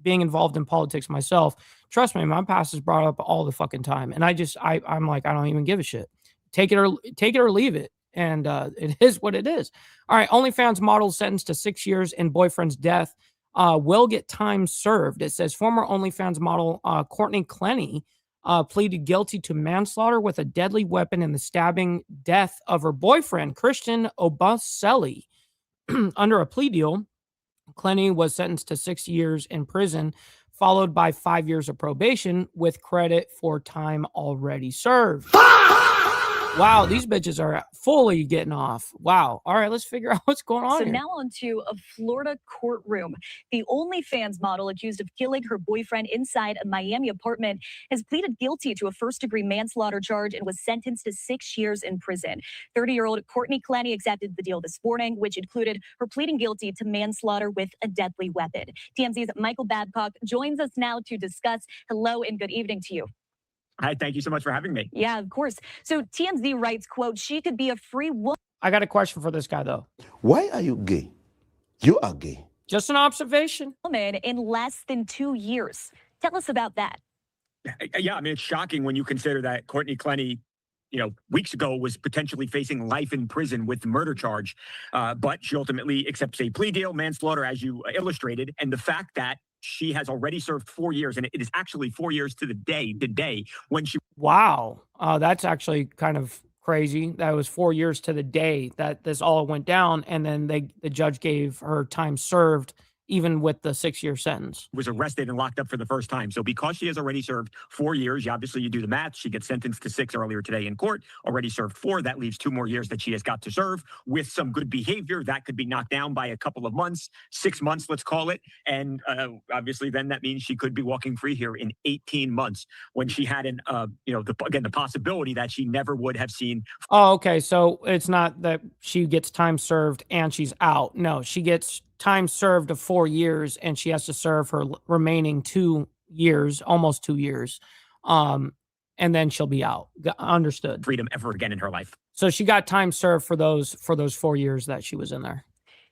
being involved in politics myself. Trust me, my past is brought up all the fucking time, and I'm like, I don't even give a shit. Take it or leave it, and it is what it is. All right, OnlyFans model sentenced to 6 years in boyfriend's death will get time served. It says former OnlyFans model Courtney Clenny pleaded guilty to manslaughter with a deadly weapon in the stabbing death of her boyfriend Christian Obaselli. Under a plea deal, Clenny was sentenced to 6 years in prison, followed by 5 years of probation with credit for time already served. Wow, these bitches are fully getting off. Wow. All right, let's figure out what's going on So here. now on to a Florida courtroom. The OnlyFans model accused of killing her boyfriend inside a Miami apartment has pleaded guilty to a first-degree manslaughter charge and was sentenced to 6 years in prison. 30-year-old Courtney Clenny accepted the deal this morning, which included her pleading guilty to manslaughter with a deadly weapon. TMZ's Michael Babcock joins us now to discuss. Hello and good evening to you. Hi, thank you so much for having me. Yeah, of course. So TMZ writes, quote, she could be a free woman. I got a question for this guy, though. Why are you gay? You are gay. Just an observation. In less than 2 years. Tell us about that. Yeah, I mean, it's shocking when you consider that Courtney Clenny, weeks ago was potentially facing life in prison with the murder charge. But she ultimately accepts a plea deal, manslaughter, as you illustrated. And the fact that she has already served 4 years, and it is actually 4 years to the day when she. Wow. That's actually kind of crazy. That was 4 years to the day that this all went down. And then the judge gave her time served, even with the 6-year sentence. Was arrested and locked up for the first time. So because she has already served 4 years, you do the math. She gets sentenced to 6 earlier today in court, already served 4. That leaves 2 more years that she has got to serve. With some good behavior, that could be knocked down by a couple of months, 6 months, let's call it. And obviously then that means she could be walking free here in 18 months when she had the possibility that she never would have seen. Oh, okay. So it's not that she gets time served and she's out. No, she gets time served of 4 years, and she has to serve her remaining 2 years, almost 2 years. And then she'll be out. Understood. Freedom ever again in her life. So she got time served for those 4 years that she was in there.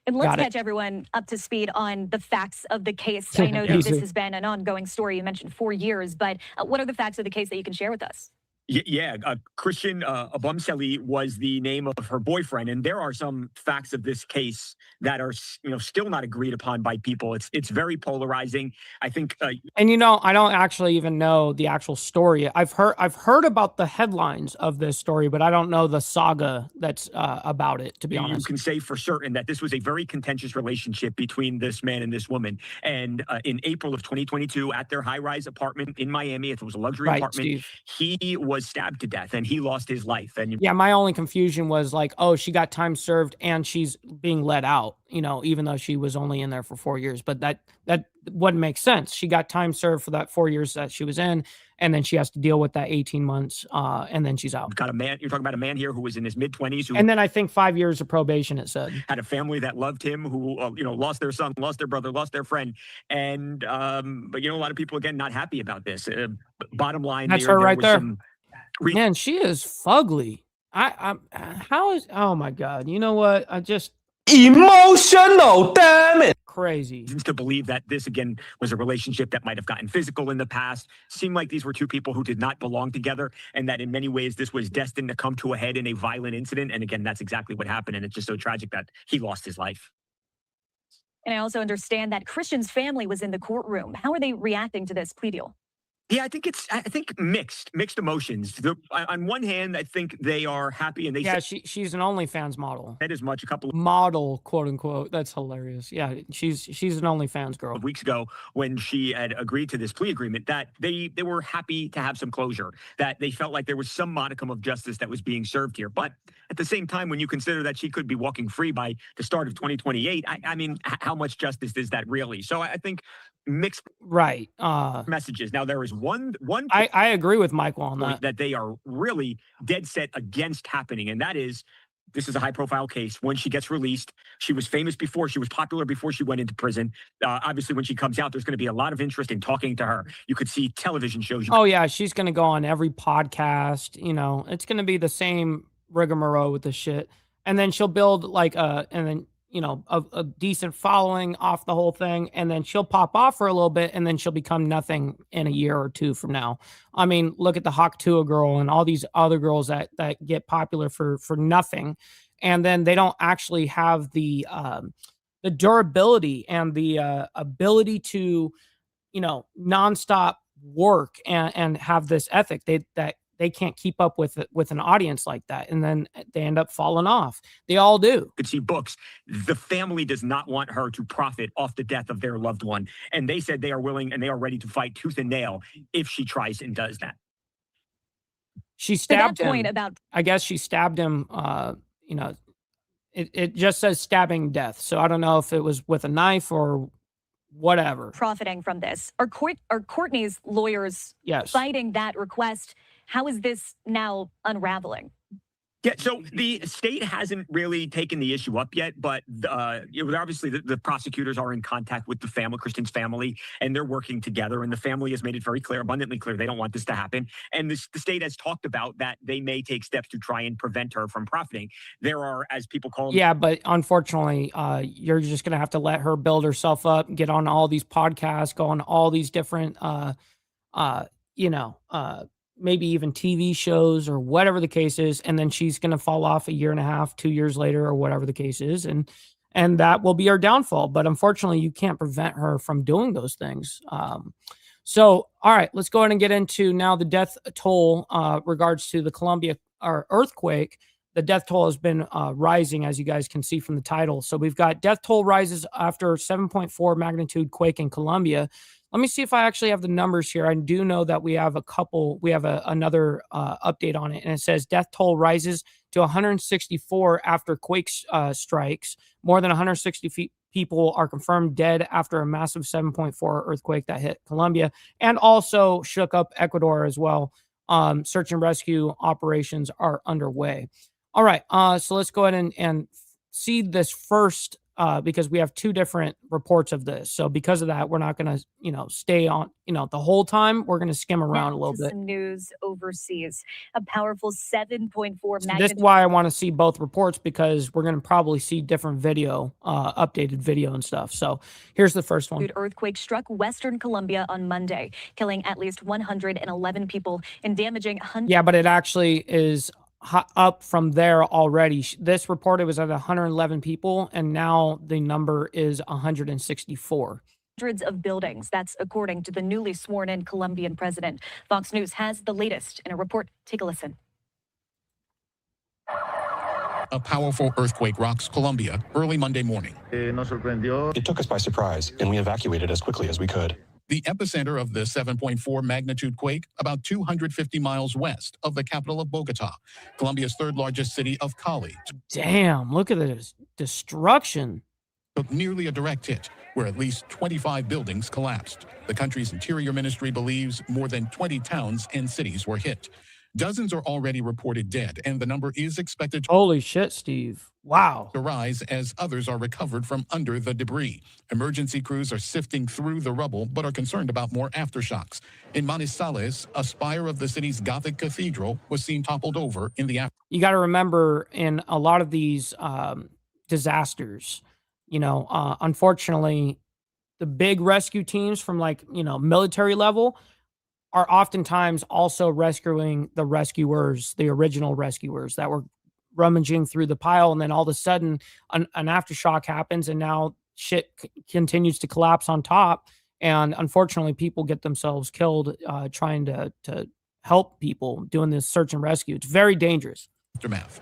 And let's catch everyone up to speed on the facts of the case. I know that this has been an ongoing story. You mentioned 4 years, but what are the facts of the case that you can share with us? Yeah, Christian Obaselli was the name of her boyfriend, and there are some facts of this case that are still not agreed upon by people. It's very polarizing. I think, and I don't actually even know the actual story. I've heard about the headlines of this story, but I don't know the saga that's about it. To be honest, you can say for certain that this was a very contentious relationship between this man and this woman. And in April of 2022, at their high-rise apartment in Miami, it was a luxury apartment. Steve. He was stabbed to death and he lost his life. And yeah, my only confusion was like, oh, she got time served and she's being let out, even though she was only in there for 4 years. But that wouldn't make sense. She got time served for that 4 years that she was in, and then she has to deal with that 18 months, and then she's out. You're talking about a man here who was in his mid-20s. And then I think 5 years of probation, it said. Had a family that loved him, who, lost their son, lost their brother, lost their friend. And, but, a lot of people, again, not happy about this. Bottom line, that's her right there. Man, she is fugly. Oh my God. You know what? I just. Emotional, damn it. Crazy. To believe that this, again, was a relationship that might have gotten physical in the past. Seemed like these were two people who did not belong together, and that in many ways this was destined to come to a head in a violent incident. And again, that's exactly what happened. And it's just so tragic that he lost his life. And I also understand that Christian's family was in the courtroom. How are they reacting to this plea deal? Yeah, I think mixed emotions. On one hand, I think they are happy, and they Yeah, said she's an OnlyFans model. that as much a couple Model, quote unquote. That's hilarious. Yeah, she's an OnlyFans girl. of weeks ago when she had agreed to this plea agreement that they were happy to have some closure, that they felt like there was some modicum of justice that was being served here. But at the same time, when you consider that she could be walking free by the start of 2028, I mean, how much justice is that really? So I think mixed Right. messages. Now there is one I agree with Michael on point that. that they are really dead set against happening, and that is this is a high profile case. When she gets released, she was famous before, she was popular before she went into prison. Obviously, when she comes out, there's going to be a lot of interest in talking to her. You could see television shows. Oh yeah, she's gonna go on every podcast. You know, it's gonna be the same rigmarole with the shit, and then she'll build like and then you know a decent following off the whole thing, and then she'll pop off for a little bit, and then she'll become nothing in a year or two from now. I mean, look at the Haktua girl and all these other girls that get popular for nothing, and then they don't actually have the durability and the ability to nonstop work and have this ethic. They can't keep up with it, with an audience like that, and then they end up falling off. They all do. Could see books. The family does not want her to profit off the death of their loved one, and they said they are willing and they are ready to fight tooth and nail if she tries and does that. She stabbed him. Point about I guess she stabbed him. It just says stabbing death, so I don't know if it was with a knife or whatever. profiting from this. Are Courtney's lawyers Yes. fighting that request? How is this now unraveling? Yeah, so the state hasn't really taken the issue up yet, but obviously the prosecutors are in contact with the family, Kristen's family, and they're working together. And the family has made it very clear, abundantly clear, they don't want this to happen. And the state has talked about that they may take steps to try and prevent her from profiting. There are, as people call them, Yeah, but unfortunately, you're just gonna have to let her build herself up, get on all these podcasts, go on all these different, maybe even TV shows or whatever the case is, and then she's gonna fall off a year and a half, 2 years later, or whatever the case is, and that will be her downfall. But unfortunately, you can't prevent her from doing those things. So, all right, let's go ahead and get into now the death toll regards to the Colombia earthquake. The death toll has been rising, as you guys can see from the title. So we've got death toll rises after 7.4 magnitude quake in Colombia. Let me see if I actually have the numbers here. I do know that we have another update on it, and it says death toll rises to 164 after quake strikes. More than 160 people are confirmed dead after a massive 7.4 earthquake that hit Colombia and also shook up Ecuador as well. Search and rescue operations are underway. All right, so let's go ahead and see this first because we have two different reports of this. So because of that, we're not going to, stay on, the whole time. We're going to skim around a little bit. Some news overseas. A powerful 7.4 So magnitude. this is why I want to see both reports, because we're going to probably see different video, updated video and stuff. So here's the first one. Earthquake struck Western Colombia on Monday, killing at least 111 people and damaging hundreds. Yeah, but it actually is up from there already. This report, it was at 111 people, and now the number is 164. Hundreds of buildings. That's according to the newly sworn in Colombian president. Fox News has the latest in a report. Take a listen. A powerful earthquake rocks Colombia early Monday morning. It took us by surprise, and we evacuated as quickly as we could. The epicenter of the 7.4 magnitude quake, about 250 miles west of the capital of Bogota, Colombia's third largest city of Cali. Damn, look at this destruction. Took nearly a direct hit, where at least 25 buildings collapsed. The country's interior ministry believes more than 20 towns and cities were hit. Dozens are already reported dead, and the number is expected to Holy shit, Steve. Wow. rise as others are recovered from under the debris. Emergency crews are sifting through the rubble, but are concerned about more aftershocks. In Manizales, a spire of the city's Gothic cathedral was seen toppled over in the afternoon. You got to remember, in a lot of these disasters, unfortunately, the big rescue teams from military level are oftentimes also rescuing the rescuers, the original rescuers that were rummaging through the pile, and then all of a sudden an aftershock happens, and now shit continues to collapse on top, And unfortunately, people get themselves killed trying to help people doing this search and rescue. It's very dangerous. Aftermath.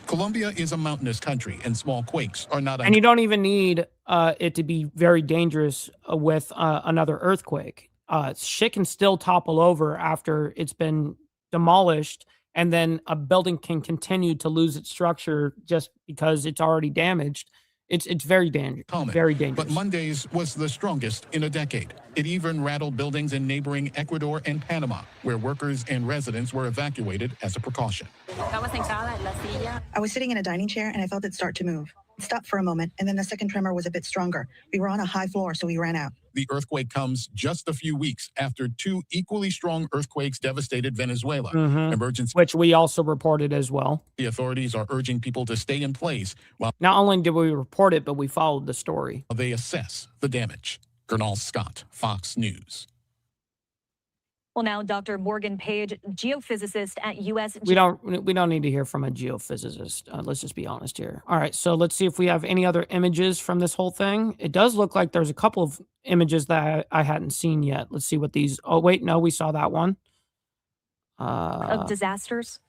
Colombia is a mountainous country, and small quakes are not. And you don't even need it to be very dangerous with another earthquake. Shit can still topple over after it's been demolished, and then a building can continue to lose its structure just because it's already damaged. It's very dangerous. Very dangerous. But Monday's was the strongest in a decade. It even rattled buildings in neighboring Ecuador and Panama, where workers and residents were evacuated as a precaution. I was sitting in a dining chair and I felt it start to move. It stopped for a moment, and then the second tremor was a bit stronger. We were on a high floor, so we ran out. The earthquake comes just a few weeks after two equally strong earthquakes devastated Venezuela. Emergency, which we also reported as well. The authorities are urging people to stay in place while not only did we report it, but we followed the story. They assess the damage. Gernal Scott, Fox News. Well, now Dr. Morgan Page, geophysicist at U.S. We don't need to hear from a geophysicist. Let's just be honest here. All right, so let's see if we have any other images from this whole thing. It does look like there's a couple of images that I hadn't seen yet. Let's see what these. Oh wait, no, we saw that one. Of disasters.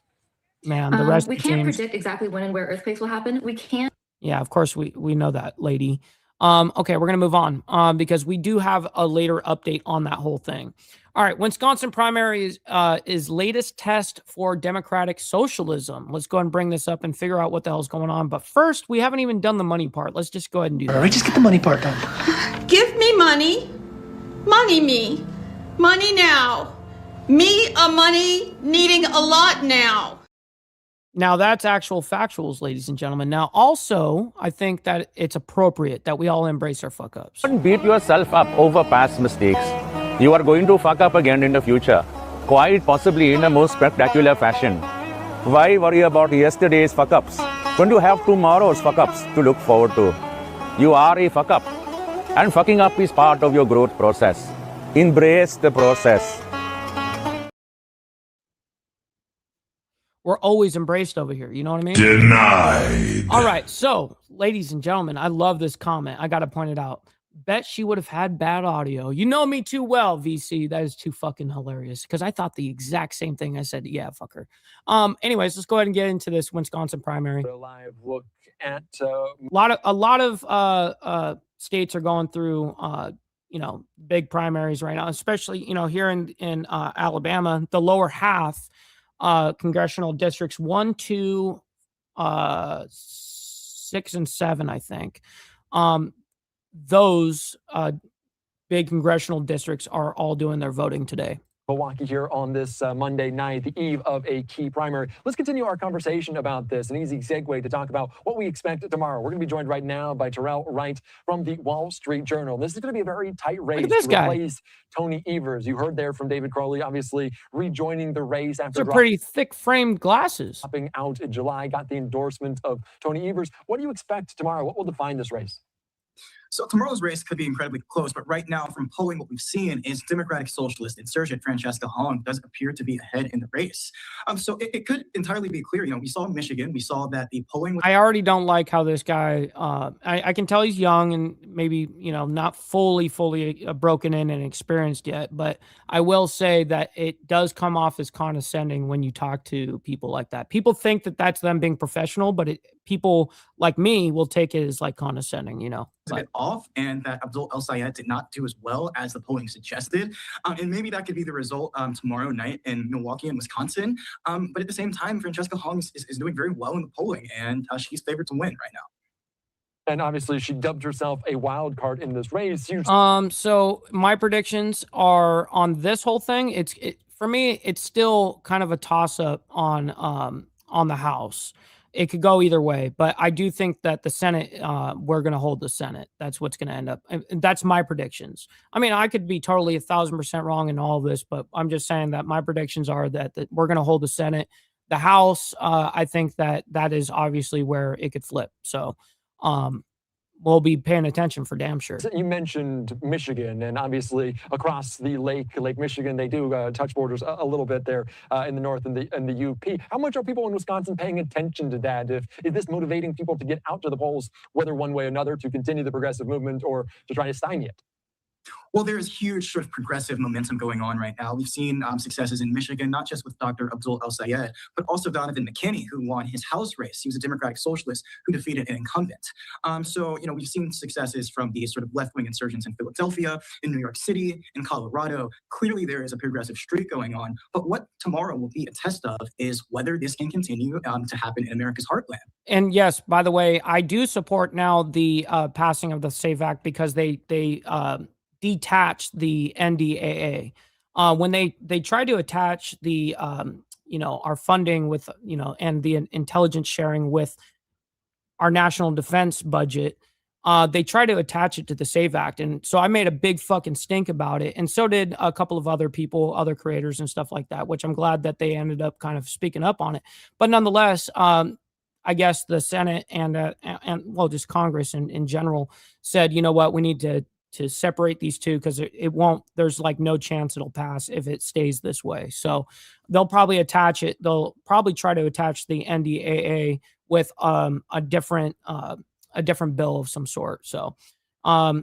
Man, the rest. We can't predict exactly when and where earthquakes will happen. We can't. Yeah, of course we know that, lady. Okay, we're gonna move on because we do have a later update on that whole thing. All right, Wisconsin primary is latest test for democratic socialism. Let's go ahead and bring this up and figure out what the hell's going on. But first, we haven't even done the money part. Let's just go ahead and do that. All right, just get the money part done. Give me money. Money me. Money now. Me a money needing a lot now. Now, that's actual factuals, ladies and gentlemen. Now, also, I think that it's appropriate that we all embrace our fuck-ups. Don't beat yourself up over past mistakes. You are going to fuck up again in the future, quite possibly in a most spectacular fashion. Why worry about yesterday's fuck-ups when you have tomorrow's fuck-ups to look forward to? You are a fuck-up, and fucking up is part of your growth process. Embrace the process. We're always embraced over here. You know what I mean? Denied. All right. So, ladies and gentlemen, I love this comment. I got to point it out. Bet she would have had bad audio. You know me too well, VC. That is too fucking hilarious because I thought the exact same thing. I said, yeah, fuck her. Anyways, let's go ahead and get into this Wisconsin primary. A live look at a lot of states are going through big primaries right now, especially here in Alabama, the lower half. Congressional districts 1, 2, 6, and 7, I think. Those big congressional districts are all doing their voting today. Milwaukee here on this Monday night, the eve of a key primary. Let's continue our conversation about this. An easy segue to talk about what we expect tomorrow. We're going to be joined right now by Terrell Wright from the Wall Street Journal. This is going to be a very tight race to replace Tony Evers. You heard there from David Crowley, obviously rejoining the race after pretty thick-framed glasses. Dropping out in July, got the endorsement of Tony Evers. What do you expect tomorrow? What will define this race? So tomorrow's race could be incredibly close, but right now from polling, what we've seen is Democratic Socialist insurgent Francesca Hong does appear to be ahead in the race. So it could entirely be clear. We saw in Michigan, we saw that the polling. I already don't like how this guy, I can tell he's young and maybe, not fully broken in and experienced yet, but I will say that it does come off as condescending when you talk to people like that. People think that that's them being professional, but people like me will take it as like condescending, A bit off, and that Abdul El Sayed did not do as well as the polling suggested, and maybe that could be the result tomorrow night in Milwaukee and Wisconsin. But at the same time, Francesca Hong is doing very well in the polling, and she's favored to win right now. And obviously, she dubbed herself a wild card in this race. So my predictions are on this whole thing. For me, it's still kind of a toss up on the House. It could go either way, but I do think that the Senate, we're going to hold the Senate. That's what's going to end up. And that's my predictions. I mean, I could be totally 1,000% wrong in all of this, but I'm just saying that my predictions are that we're going to hold the Senate. The House, I think that is obviously where it could flip. So we'll be paying attention for damn sure. You mentioned Michigan, and obviously across the Lake Michigan, they do touch borders a little bit there in the north and the UP. How much are people in Wisconsin paying attention to that? Is this motivating people to get out to the polls, whether one way or another, to continue the progressive movement or to try to stymie it? Well, there's huge sort of progressive momentum going on right now. We've seen successes in Michigan, not just with Dr. Abdul El-Sayed, but also Donovan McKinney, who won his House race. He was a Democratic socialist who defeated an incumbent. So, we've seen successes from these sort of left-wing insurgents in Philadelphia, in New York City, in Colorado. Clearly, there is a progressive streak going on. But what tomorrow will be a test of is whether this can continue to happen in America's heartland. And yes, by the way, I do support now the passing of the SAVE Act because they detached the NDAA. When they tried to attach the our funding with and the intelligence sharing with our national defense budget, they tried to attach it to the SAVE Act, and so I made a big fucking stink about it, and so did a couple of other people, other creators and stuff like that, which I'm glad that they ended up kind of speaking up on it. But nonetheless, I guess the Senate and well, just Congress in general said, you know what, we need to separate these two because it won't, there's like no chance it'll pass if it stays this way. So they'll probably attach it. They'll probably try to attach the NDAA with a different bill of some sort. So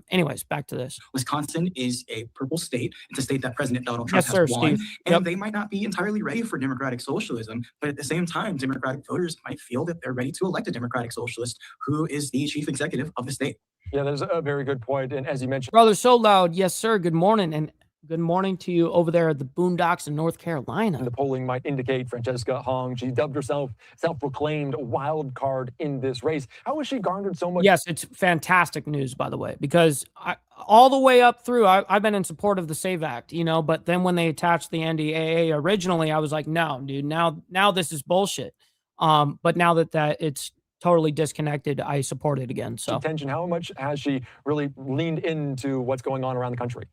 anyways, back to this. Wisconsin is a purple state. It's a state that President Donald Trump Yes, sir, has won. Steve. And they might not be entirely ready for democratic socialism, but at the same time, Democratic voters might feel that they're ready to elect a democratic socialist who is the chief executive of the state. Yeah, that's a very good point. And as you mentioned, Brother So Loud, yes, sir. Good morning. And good morning to you over there at the Boondocks in North Carolina. the polling might indicate Francesca Hong, she dubbed herself self-proclaimed wild card in this race. How has she garnered so much? Yes, it's fantastic news, by the way, because all the way up through, I've been in support of the SAVE Act, but then when they attached the NDAA originally, I was like, no, dude, now this is bullshit. But now that it's totally disconnected, I support it again. So Attention, how much has she really leaned into what's going on around the country?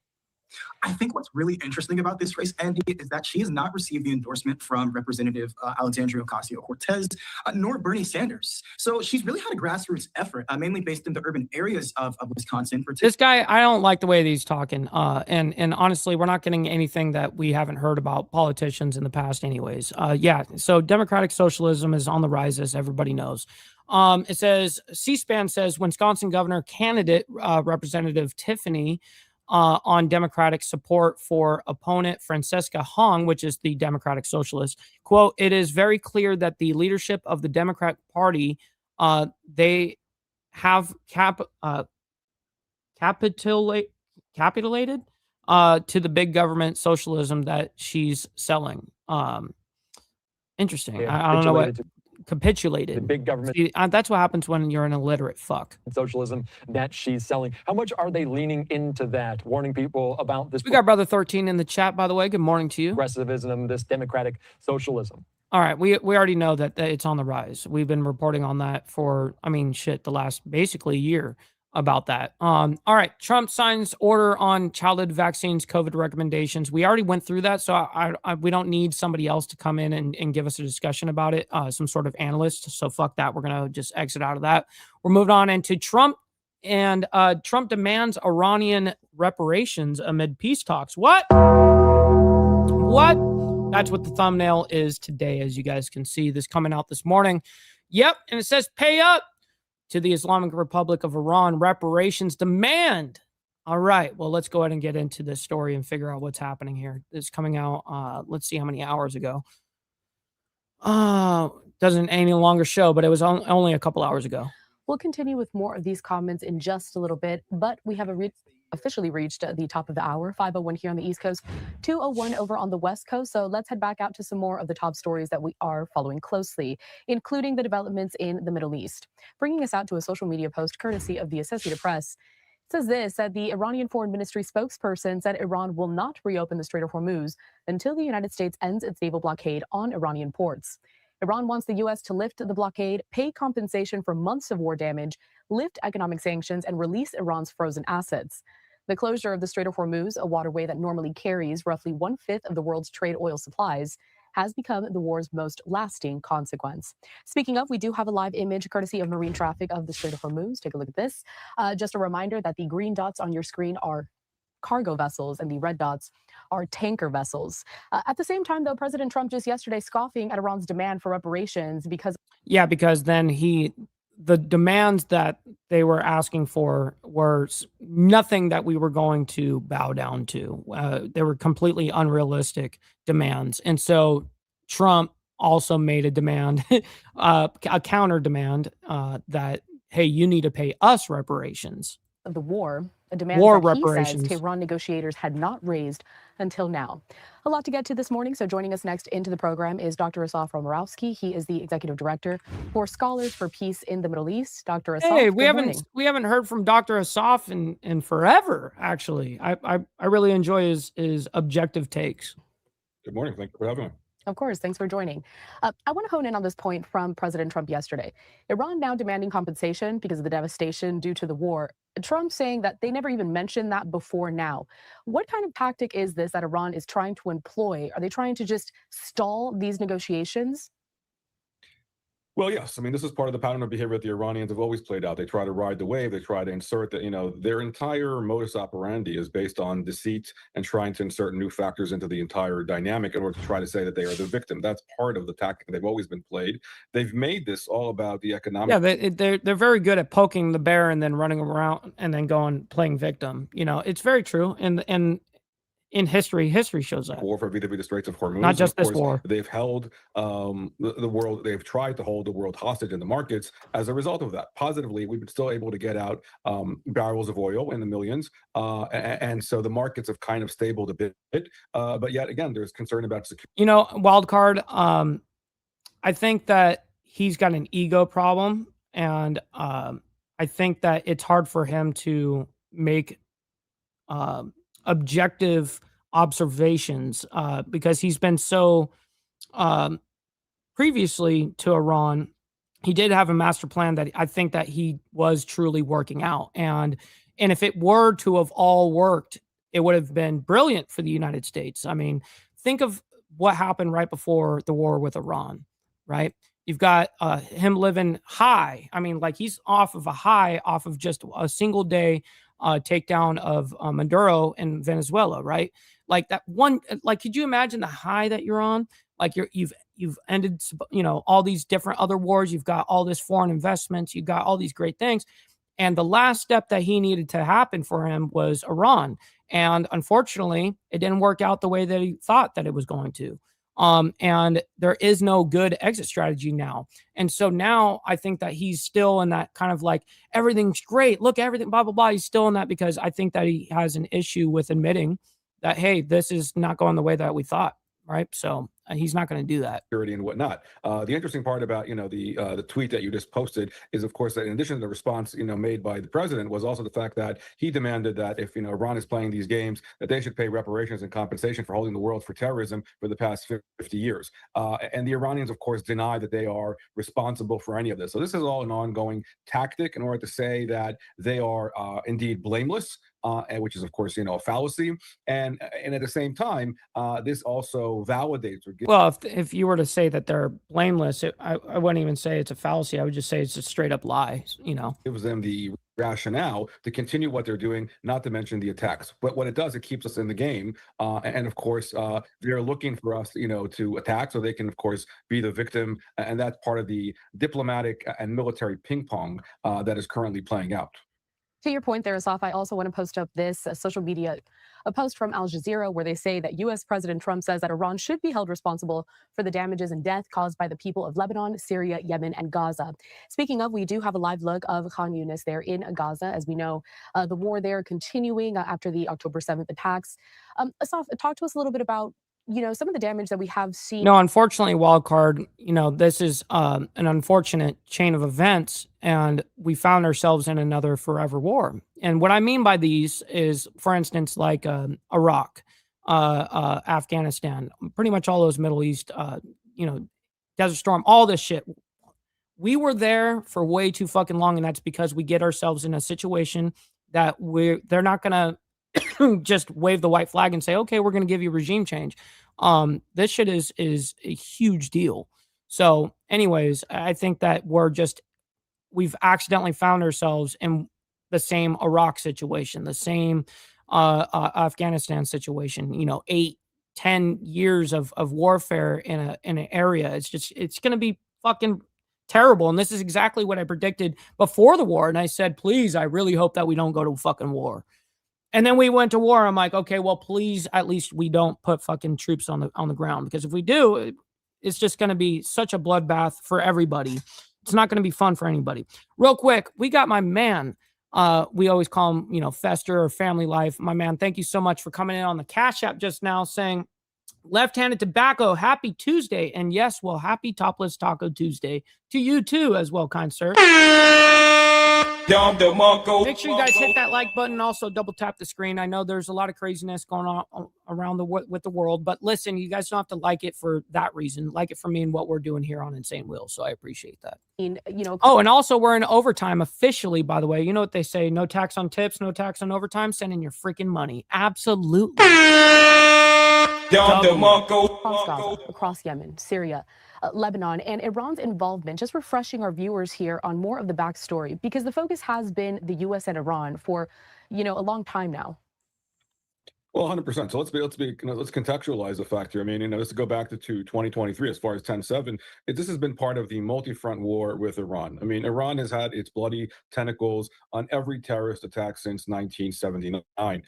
I think what's really interesting about this race, Andy, is that she has not received the endorsement from Representative Alexandria Ocasio-Cortez, nor Bernie Sanders. So she's really had a grassroots effort, mainly based in the urban areas of Wisconsin. This guy, I don't like the way that he's talking. And honestly, we're not getting anything that we haven't heard about politicians in the past anyways. Yeah, so democratic socialism is on the rise, as everybody knows. It says, C-SPAN says, Wisconsin governor candidate Representative Tiffany on Democratic support for opponent Francesca Hong, which is the Democratic Socialist. Quote, it is very clear that the leadership of the Democrat Party, they have capitulated to the big government socialism that she's selling. Interesting. Yeah, I don't know what... Capitulated. The big government. See, that's what happens when you're an illiterate fuck. Socialism that she's selling. How much are they leaning into that, warning people about this? We got Brother 13 in the chat, by the way. Good morning to you. Progressivism, this democratic socialism. All right, we already know that it's on the rise. We've been reporting on that for, the last basically year about that. All right, Trump signs order on childhood vaccines, COVID recommendations. We already went through that, so we don't need somebody else to come in and give us a discussion about it, some sort of analyst. So fuck that. We're going to just exit out of that. We're moving on into Trump, and Trump demands Iranian reparations amid peace talks. What? That's what the thumbnail is today, as you guys can see. This coming out this morning. Yep, and it says pay up to the Islamic Republic of Iran, reparations demand. All right, well, let's go ahead and get into this story and figure out what's happening here. This is coming out, let's see how many hours ago. Doesn't any longer show, but it was only a couple hours ago. We'll continue with more of these comments in just a little bit, but we have officially reached the top of the hour, 5:01 here on the East Coast, 2:01 over on the West Coast. So let's head back out to some more of the top stories that we are following closely, including the developments in the Middle East. Bringing us out to a social media post courtesy of the Associated Press. It says this, that the Iranian Foreign Ministry spokesperson said Iran will not reopen the Strait of Hormuz until the United States ends its naval blockade on Iranian ports. Iran wants the U.S. to lift the blockade, pay compensation for months of war damage, lift economic sanctions, and release Iran's frozen assets. The closure of the Strait of Hormuz, a waterway that normally carries roughly 1/5 of the world's trade oil supplies, has become the war's most lasting consequence. Speaking of, we do have a live image courtesy of marine traffic of the Strait of Hormuz. Take a look at this. Just a reminder that the green dots on your screen are cargo vessels and the red dots are tanker vessels. At the same time, though, President Trump just yesterday scoffing at Iran's demand for reparations because... Yeah, because then the demands that they were asking for were nothing that we were going to bow down to. They were completely unrealistic demands. And so Trump also made a demand, a counter demand that, hey, you need to pay us reparations. Of the war, a demand War that he says reparations. Tehran negotiators had not raised until now. A lot to get to this morning, so joining us next into the program is Dr. Asaf Romarowski. He is the executive director for Scholars for Peace in the Middle East. Dr. Asaf, Hey, good morning. we haven't heard from Dr. Asaf in forever, actually. I really enjoy his objective takes. Good morning. Thank you for having me. Of course. Thanks for joining. I want to hone in on this point from President Trump yesterday. Iran now demanding compensation because of the devastation due to the war. Trump saying that they never even mentioned that before now. What kind of tactic is this that Iran is trying to employ? Are they trying to just stall these negotiations? Well, yes. I mean, this is part of the pattern of behavior that the Iranians have always played out. They try to ride the wave. They try to insert that, their entire modus operandi is based on deceit and trying to insert new factors into the entire dynamic in order to try to say that they are the victim. That's part of the tactic they've always been played. They've made this all about the economic. Yeah, they're very good at poking the bear and then running around and then playing victim. It's very true. And in history shows that. War for vis-a-vis the Straits of Hormuz. Not just of course, this war. They've held the world. They've tried to hold the world hostage in the markets. As a result of that, positively, we've been still able to get out barrels of oil in the millions, and so the markets have kind of stabled a bit. But yet again, there's concern about security. Wild card. I think that he's got an ego problem, and I think that it's hard for him to make objective observations because he's been so previously to Iran. He did have a master plan that I think that he was truly working out. And if it were to have all worked, it would have been brilliant for the United States. I mean, think of what happened right before the war with Iran, right? You've got him living high. I mean, like he's off of a high, off of just a single day takedown of Maduro in Venezuela, right? Like that one, like, could you imagine the high that you're on? Like you've ended, all these different other wars. You've got all this foreign investments. You've got all these great things. And the last step that he needed to happen for him was Iran. And unfortunately, it didn't work out the way that he thought that it was going to. And there is no good exit strategy now. And so now I think that he's still in that kind of like, everything's great. Look, everything, blah, blah, blah. He's still in that because I think that he has an issue with admitting that, hey, this is not going the way that we thought. Right. So he's not going to do that. Security and whatnot. The interesting part about, the tweet that you just posted is, of course, that in addition to the response, made by the president was also the fact that he demanded that if, Iran is playing these games, that they should pay reparations and compensation for holding the world for terrorism for the past 50 years. And the Iranians, of course, deny that they are responsible for any of this. So this is all an ongoing tactic in order to say that they are indeed blameless. Which is, of course, a fallacy. And at the same time, this also validates. Well, if you were to say that they're blameless, I wouldn't even say it's a fallacy. I would just say it's a straight up lie, Gives them the rationale to continue what they're doing, not to mention the attacks. But what it does, it keeps us in the game. And of course, they're looking for us, to attack so they can, of course, be the victim. And that's part of the diplomatic and military ping pong that is currently playing out. To your point there, Asaf, I also want to post up this social media, a post from Al Jazeera where they say that U.S. President Trump says that Iran should be held responsible for the damages and death caused by the people of Lebanon, Syria, Yemen, and Gaza. Speaking of, we do have a live look of Khan Yunis there in Gaza. As we know, the war there continuing after the October 7th attacks. Asaf, talk to us a little bit about some of the damage that we have seen. No, unfortunately, wildcard, this is an unfortunate chain of events, and we found ourselves in another forever war. And what I mean by these is, for instance, like Iraq, Afghanistan, pretty much all those Middle East, Desert Storm, all this shit. We were there for way too fucking long, and that's because we get ourselves in a situation that they're not going to just wave the white flag and say, okay, we're going to give you regime change. This shit is a huge deal. So anyways, I think that we've accidentally found ourselves in the same Iraq situation, the same Afghanistan situation, 8-10 years of warfare in an area. It's going to be fucking terrible. And this is exactly what I predicted before the war. And I said, please, I really hope that we don't go to fucking war. And then we went to war. I'm like, okay, well, please, at least we don't put fucking troops on the ground, because if we do, it's just going to be such a bloodbath for everybody. It's not going to be fun for anybody. Real quick, we got my man. We always call him, you know, Fester or Family Life. My man, thank you so much for coming in on the Cash App just now, saying, Left-Handed Tobacco, happy Tuesday. And yes, well, happy Topless Taco Tuesday to you too as well, kind sir. Make sure you guys hit that like button. Also, double tap the screen. I know there's a lot of craziness going on around with the world, but listen, you guys don't have to like it for that reason. Like it for me and what we're doing here on Insane Wheels. So I appreciate that. You know. Oh, and also we're in overtime officially, by the way. You know what they say? No tax on tips, no tax on overtime. Send in your freaking money. Absolutely. Across Gaza, across Yemen, Syria, Lebanon, and Iran's involvement. Just refreshing our viewers here on more of the backstory, because the focus has been the U.S. and Iran for, a long time now. Well, 100%. So let's contextualize the fact here. I mean, let's go back to 2023 as far as 10/7. This has been part of the multi-front war with Iran. I mean, Iran has had its bloody tentacles on every terrorist attack since 1979.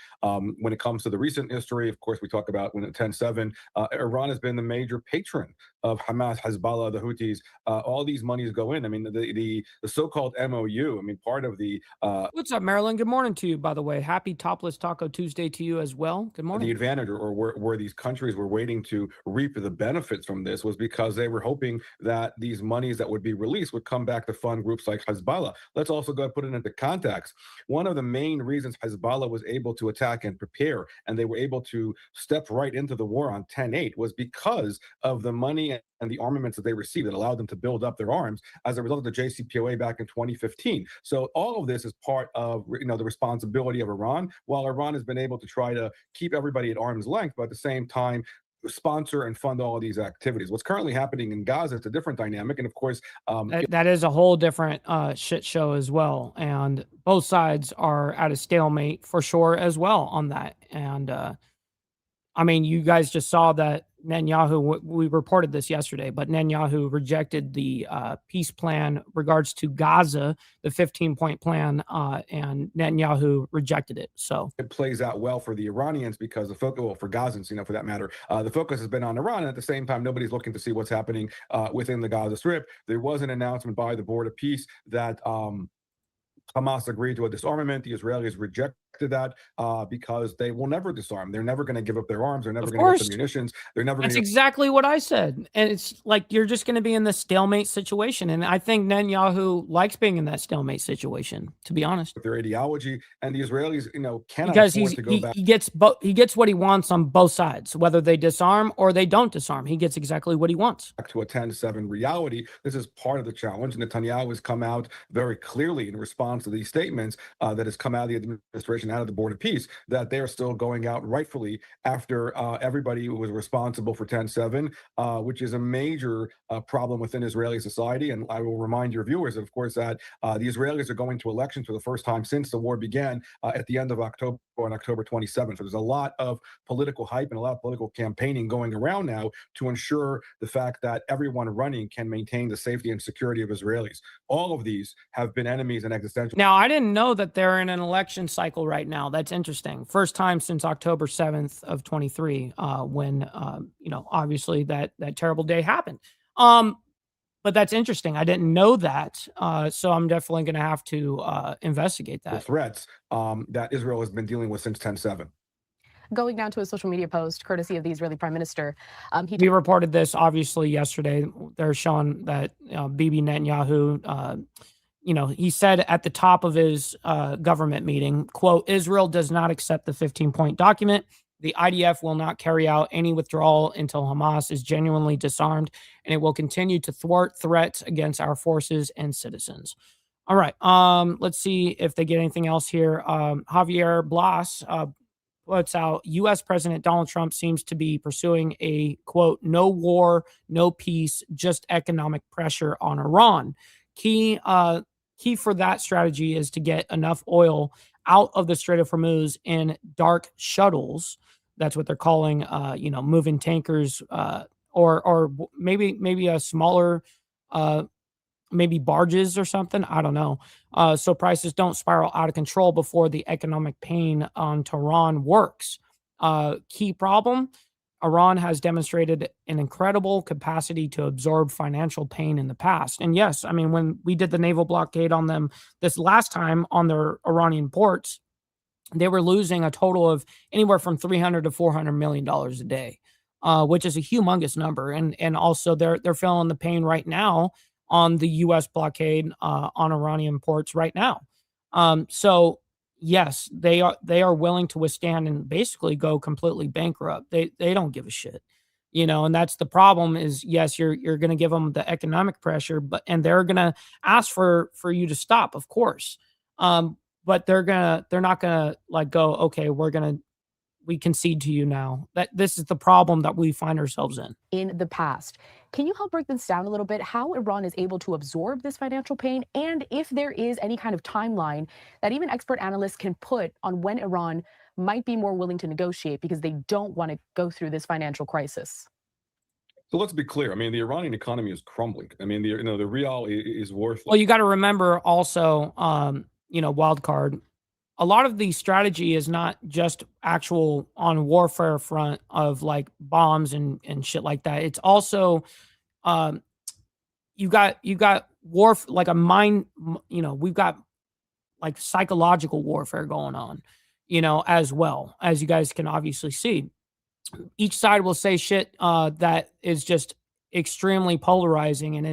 When it comes to the recent history, of course, we talk about when at 10/7, Iran has been the major patron of Hamas, Hezbollah, the Houthis. All these monies go in. I mean, the so-called MOU. I mean, part of the. What's up, Marilyn? Good morning to you, by the way. Happy Topless Taco Tuesday to you as well. Good morning. The advantage, or where these countries were waiting to reap the benefits from this, was because they were hoping that these monies that would be released would come back to fund groups like Hezbollah. Let's also go put it into context. One of the main reasons Hezbollah was able to attack and prepare, and they were able to step right into the war on 10/8, was because of the money and the armaments that they received that allowed them to build up their arms as a result of the JCPOA back in 2015. So all of this is part of the responsibility of Iran, while Iran has been able to try to keep everybody at arm's length, but at the same time sponsor and fund all of these activities. What's currently happening in Gaza, it's a different dynamic. And of course, that is a whole different shit show as well. And both sides are at a stalemate for sure as well on that. And I mean, you guys just saw that Netanyahu, we reported this yesterday, but Netanyahu rejected the peace plan regards to Gaza, the 15-point plan, and Netanyahu rejected it. So it plays out well for the Iranians because the focus, well, for Gazans, for that matter, the focus has been on Iran. And at the same time, nobody's looking to see what's happening within the Gaza Strip. There was an announcement by the Board of Peace that Hamas agreed to a disarmament. The Israelis rejected that because they will never disarm. They're never going to give up their arms. They're never going to give up the munitions. They're never. That's exactly what I said. And it's like you're just going to be in this stalemate situation. And I think Netanyahu likes being in that stalemate situation, to be honest. Their ideology, and the Israelis, cannot because afford to go back. He gets what he wants on both sides, whether they disarm or they don't disarm. He gets exactly what he wants. Back to a 10/7 reality. This is part of the challenge. Netanyahu has come out very clearly in response to these statements that has come out of the administration, out of the Board of Peace, that they are still going out rightfully after everybody who was responsible for 10/7, which is a major problem within Israeli society. And I will remind your viewers, of course, that the Israelis are going to elections for the first time since the war began at the end of October, on October 27th. So there's a lot of political hype and a lot of political campaigning going around now to ensure the fact that everyone running can maintain the safety and security of Israelis. All of these have been enemies and existential. Now, I didn't know that they're in an election cycle right now. That's interesting. First time since October 7th of 23, when, obviously that terrible day happened. But that's interesting. I didn't know that. So I'm definitely going to have to investigate that. The threats that Israel has been dealing with since 10/7. Going down to a social media post, courtesy of the Israeli Prime Minister. We reported this, obviously, yesterday. They're showing that Bibi Netanyahu, he said at the top of his government meeting, quote, Israel does not accept the 15-point document. The IDF will not carry out any withdrawal until Hamas is genuinely disarmed, and it will continue to thwart threats against our forces and citizens. All right. Let's see if they get anything else here. Javier Blas puts out, U.S. President Donald Trump seems to be pursuing a, quote, no war, no peace, just economic pressure on Iran. Key for that strategy is to get enough oil out of the Strait of Hormuz in dark shuttles. That's what they're calling, moving tankers, or maybe a smaller maybe barges or something. I don't know. So prices don't spiral out of control before the economic pain on Tehran works. Key problem, Iran has demonstrated an incredible capacity to absorb financial pain in the past. And yes, I mean, when we did the naval blockade on them this last time on their Iranian ports, they were losing a total of anywhere from $300 to $400 million a day, which is a humongous number. And also they're feeling the pain right now on the U.S. blockade on Iranian ports right now. So yes, they are willing to withstand and basically go completely bankrupt. They don't give a shit, and that's the problem. Is yes, you're going to give them the economic pressure, and they're going to ask for you to stop, of course. But they're not gonna like go, okay, we concede to you now. That this is the problem that we find ourselves in the past. Can you help break this down a little bit, how Iran is able to absorb this financial pain, and if there is any kind of timeline that even expert analysts can put on when Iran might be more willing to negotiate because they don't want to go through this financial crisis? So let's be clear. I mean, the Iranian economy is crumbling. I mean, the real is worthless. Well, you got to remember also, wild card. A lot of the strategy is not just actual on warfare front of like bombs and shit like that. It's also, you got war, like a mind, we've got like psychological warfare going on, as well, as you guys can obviously see. Each side will say shit that is just extremely polarizing, and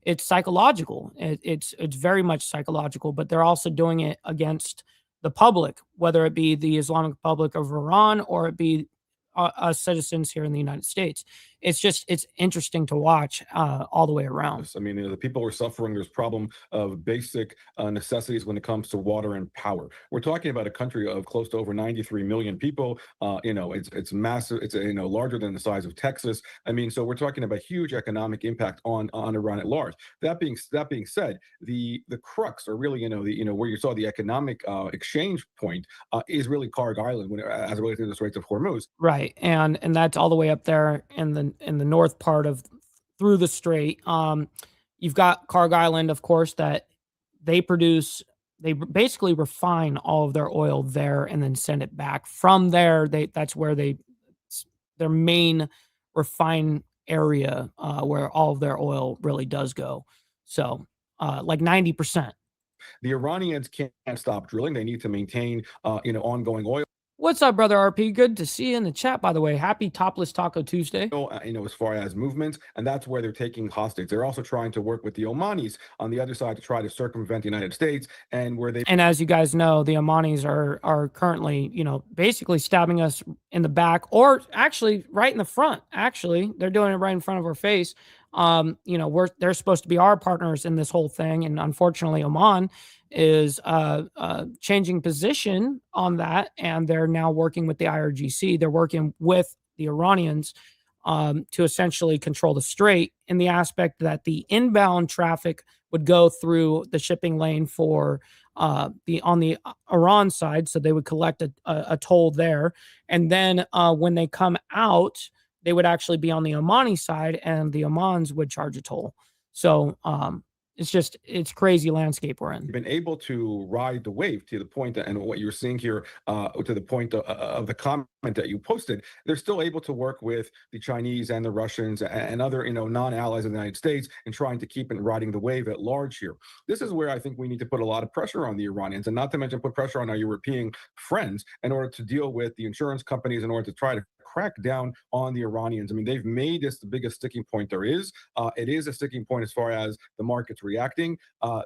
it's psychological. It's very much psychological, but they're also doing it against the public, whether it be the Islamic Republic of Iran or it be us citizens here in the United States. It's interesting to watch all the way around. I mean, the people are suffering. There's problem of basic necessities when it comes to water and power. We're talking about a country of close to over 93 million people. It's massive. It's larger than the size of Texas. I mean, so we're talking about huge economic impact on Iran at large. That being said, the crux, or really, where you saw the economic exchange point is really Karg Island as it relates to the Straits of Hormuz. Right, and that's all the way up there in the north part of through the strait. You've got Karg Island, of course, that they produce. They basically refine all of their oil there and then send it back. From there, that's where their main refine area where all of their oil really does go. So like 90%. The Iranians can't stop drilling. They need to maintain ongoing oil. What's up, brother RP? Good to see you in the chat, by the way. Happy Topless Taco Tuesday. As far as movements, and that's where they're taking hostage. They're also trying to work with the Omanis on the other side to try to circumvent the United States, and as you guys know, the Omanis are currently, basically stabbing us in the back, or actually right in the front. Actually, they're doing it right in front of our face. They're supposed to be our partners in this whole thing, and unfortunately, Oman is changing position on that, and they're now working with the IRGC. They're working with the Iranians to essentially control the strait, in the aspect that the inbound traffic would go through the shipping lane for on the Iran side, so they would collect a toll there, and then when they come out, they would actually be on the Omani side, and the Omans would charge a toll. So it's crazy landscape we're in. Been able to ride the wave to the point that, and what you're seeing here, to the point of the comment that you posted, they're still able to work with the Chinese and the Russians and other, non-allies of the United States in trying to keep it riding the wave at large here. This is where I think we need to put a lot of pressure on the Iranians, and not to mention put pressure on our European friends in order to deal with the insurance companies, in order to try to crack down on the Iranians. I mean, they've made this the biggest sticking point there is. It is a sticking point as far as the market's reacting.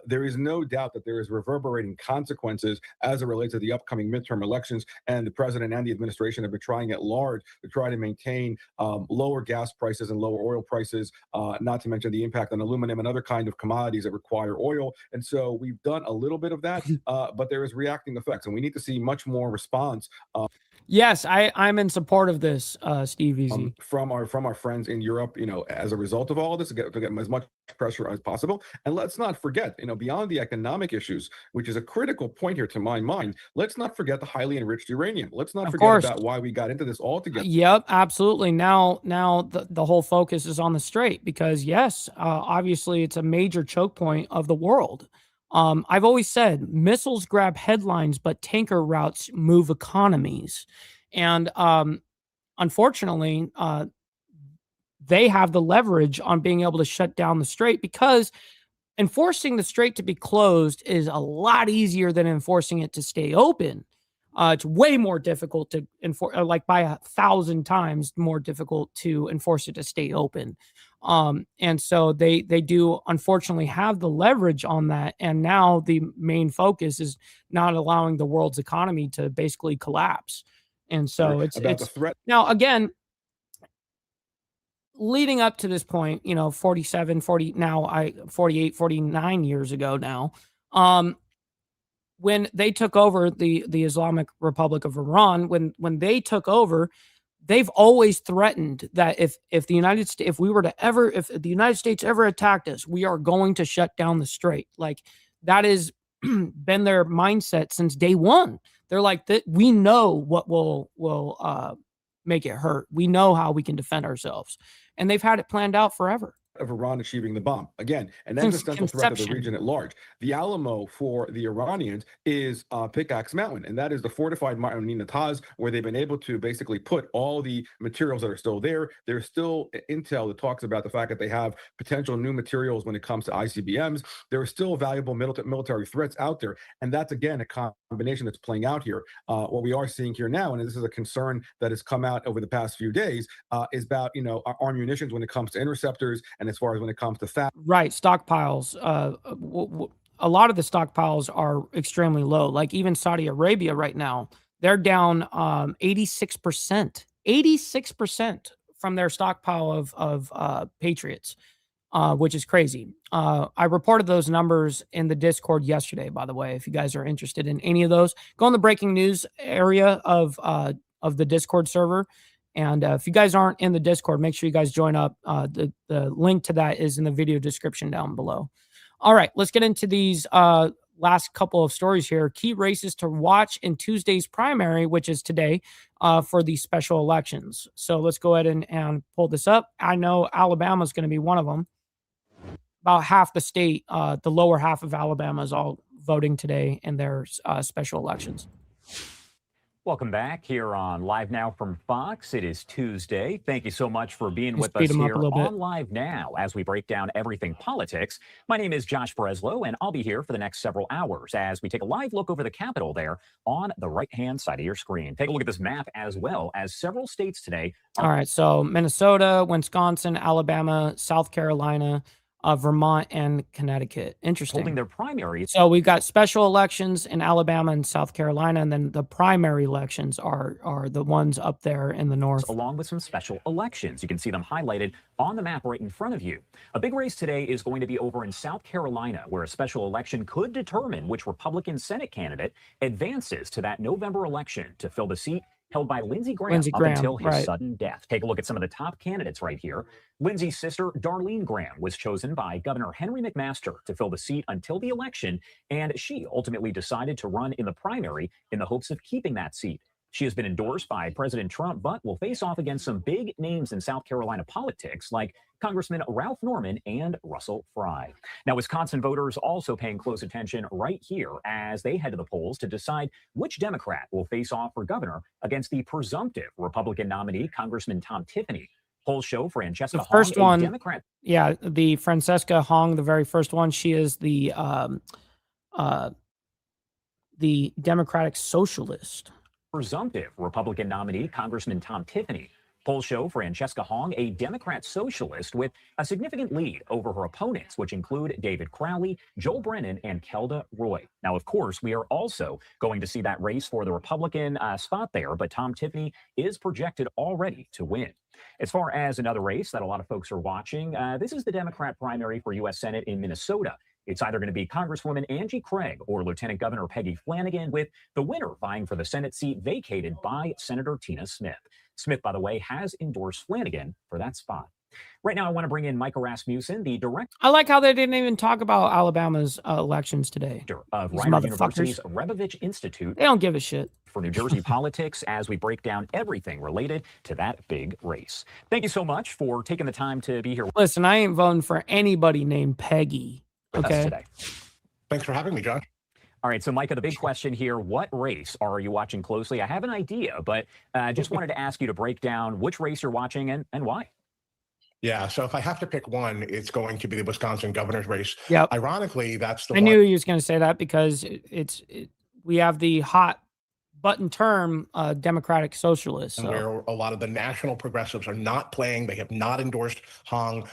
There is no doubt that there is reverberating consequences as it relates to the upcoming midterm elections, and the president and the administration have been trying at large to try to maintain lower gas prices and lower oil prices, not to mention the impact on aluminum and other kind of commodities that require oil. And so we've done a little bit of that, but there is reacting effects, and we need to see much more response. Yes, I'm in support of this, Steve Easy. From our friends in Europe, as a result of all of this, to get as much pressure as possible. And let's not forget, beyond the economic issues, which is a critical point here to my mind, let's not forget the highly enriched uranium. Let's not forget about why we got into this altogether. Yep, absolutely. Now the whole focus is on the Strait because yes, obviously it's a major choke point of the world. I've always said missiles grab headlines, but tanker routes move economies. And unfortunately, they have the leverage on being able to shut down the Strait because enforcing the Strait to be closed is a lot easier than enforcing it to stay open. It's way more difficult to enforce, like by 1,000 times more difficult to enforce it to stay open. And so they do unfortunately have the leverage on that. And now the main focus is not allowing the world's economy to basically collapse. And so it's the threat. Now, again, leading up to this point, 47, 48, 49 years ago now, when they took over the Islamic Republic of Iran, when they took over, they've always threatened that if the United States ever attacked us, we are going to shut down the Strait. Like that has been their mindset since day one. They're like that. We know what will make it hurt. We know how we can defend ourselves, and they've had it planned out forever. Of Iran achieving the bomb again, an existential threat to the region at large. The Alamo for the Iranians is Pickaxe Mountain, and that is the fortified Mountain Taz, where they've been able to basically put all the materials that are still there. There's still intel that talks about the fact that they have potential new materials when it comes to ICBMs. There are still valuable military threats out there, and that's again a combination that's playing out here. What we are seeing here now, and this is a concern that has come out over the past few days, is about our munitions when it comes to interceptors. And as far as when it comes to fat, right, stockpiles, a lot of the stockpiles are extremely low. Like even Saudi Arabia right now, they're down 86% from their stockpile of Patriots, which is crazy. I reported those numbers in the Discord yesterday, by the way. If you guys are interested in any of those, go in the breaking news area of the Discord server. And if you guys aren't in the Discord, make sure you guys join up. The link to that is in the video description down below. All right, let's get into these last couple of stories here. Key races to watch in Tuesday's primary, which is today, for the special elections. So let's go ahead and pull this up. I know Alabama is going to be one of them. About half the state, the lower half of Alabama is all voting today in their special elections. Welcome back here on Live Now from Fox. It is Tuesday. Thank you so much for being with us here on Live Now as we break down everything politics. My name is Josh Breslow, and I'll be here for the next several hours as we take a live look over the Capitol there on the right-hand side of your screen. Take a look at this map as well as several states today. All right, so Minnesota, Wisconsin, Alabama, South Carolina, Vermont, and Connecticut. Interesting. Holding their primaries. So we've got special elections in Alabama and South Carolina, and then the primary elections are the ones up there in the north. Along with some special elections. You can see them highlighted on the map right in front of you. A big race today is going to be over in South Carolina, where a special election could determine which Republican Senate candidate advances to that November election to fill the seat held by Lindsey Graham up until his sudden death. Take a look at some of the top candidates right here. Lindsey's sister, Darlene Graham, was chosen by Governor Henry McMaster to fill the seat until the election, and she ultimately decided to run in the primary in the hopes of keeping that seat. She has been endorsed by President Trump, but will face off against some big names in South Carolina politics, like Congressman Ralph Norman and Russell Fry. Now, Wisconsin voters also paying close attention right here as they head to the polls to decide which Democrat will face off for governor against the presumptive Republican nominee, Congressman Tom Tiffany. Polls show Francesca Hong, first one, Democrat. Yeah, the Francesca Hong, the very first one. She is the Democratic Socialist. Presumptive Republican nominee, Congressman Tom Tiffany. Polls show Francesca Hong, a Democrat socialist, with a significant lead over her opponents, which include David Crowley, Joel Brennan, and Kelda Roy. Now, of course, we are also going to see that race for the Republican spot there, but Tom Tiffany is projected already to win. As far as another race that a lot of folks are watching, this is the Democrat primary for U.S. Senate in Minnesota. It's either going to be Congresswoman Angie Craig or Lieutenant Governor Peggy Flanagan, with the winner vying for the Senate seat vacated by Senator Tina Smith. Smith, by the way, has endorsed Flanagan for that spot. Right now, I want to bring in Michael Rasmussen, the director. I like how they didn't even talk about Alabama's elections today. Of These Rider University's Rebovich Institute. They don't give a shit. For New Jersey politics, as we break down everything related to that big race. Thank you so much for taking the time to be here. Listen, I ain't voting for anybody named Peggy. With us today. Thanks for having me, John. All right, so Micah, the big question here, what race are you watching closely? I have an idea, but just wanted to ask you to break down which race you're watching and why. Yeah, so if I have to pick one, it's going to be the Wisconsin governor's race. Yep. Ironically, that's the I knew he was going to say that because we have the hot button term Democratic Socialists. So. Where a lot of the national progressives are not playing. They have not endorsed Hong.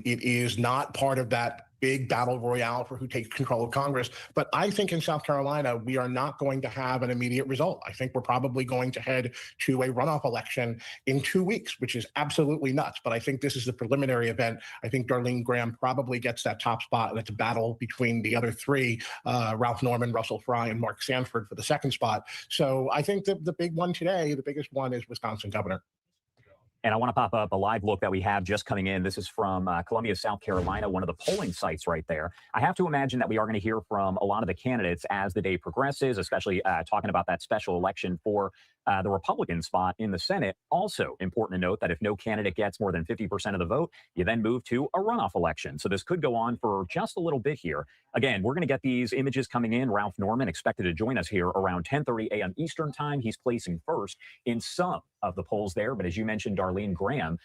It is not part of that big battle royale for who takes control of Congress. But I think in South Carolina, we are not going to have an immediate result. I think we're probably going to head to a runoff election in 2 weeks, which is absolutely nuts. But I think this is the preliminary event. I think Darlene Graham probably gets that top spot, and it's a battle between the other three, Ralph Norman, Russell Fry, and Mark Sanford for the second spot. So I think the big one today, the biggest one, is Wisconsin governor. And I want to pop up a live look that we have just coming in. This is from Columbia, South Carolina, one of the polling sites right there. I have to imagine that we are going to hear from a lot of the candidates as the day progresses, especially talking about that special election for the Republican spot in the Senate. Also important to note that if no candidate gets more than 50% of the vote, you then move to a runoff election. So this could go on for just a little bit here. Again, we're going to get these images coming in. Ralph Norman expected to join us here around 10:30 a.m. Eastern time. He's placing first in some of the polls there. But as you mentioned, Darlene Graham,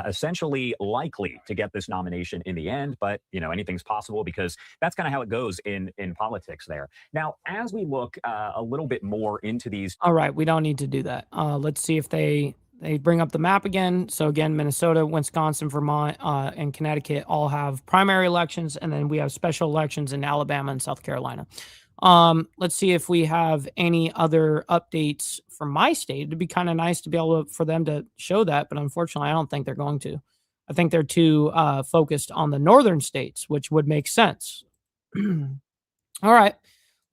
essentially likely to get this nomination in the end. But, you know, anything's possible because that's kind of how it goes in politics there. Now, as we look a little bit more into these. All right, we don't need to do that. Let's see if they bring up the map again. So again, Minnesota, Wisconsin, Vermont, and Connecticut all have primary elections. And then we have special elections in Alabama and South Carolina. Let's see if we have any other updates from my state. It'd be kind of nice to be able for them to show that, but unfortunately, I don't think they're going to. I think they're too focused on the northern states, which would make sense. All right,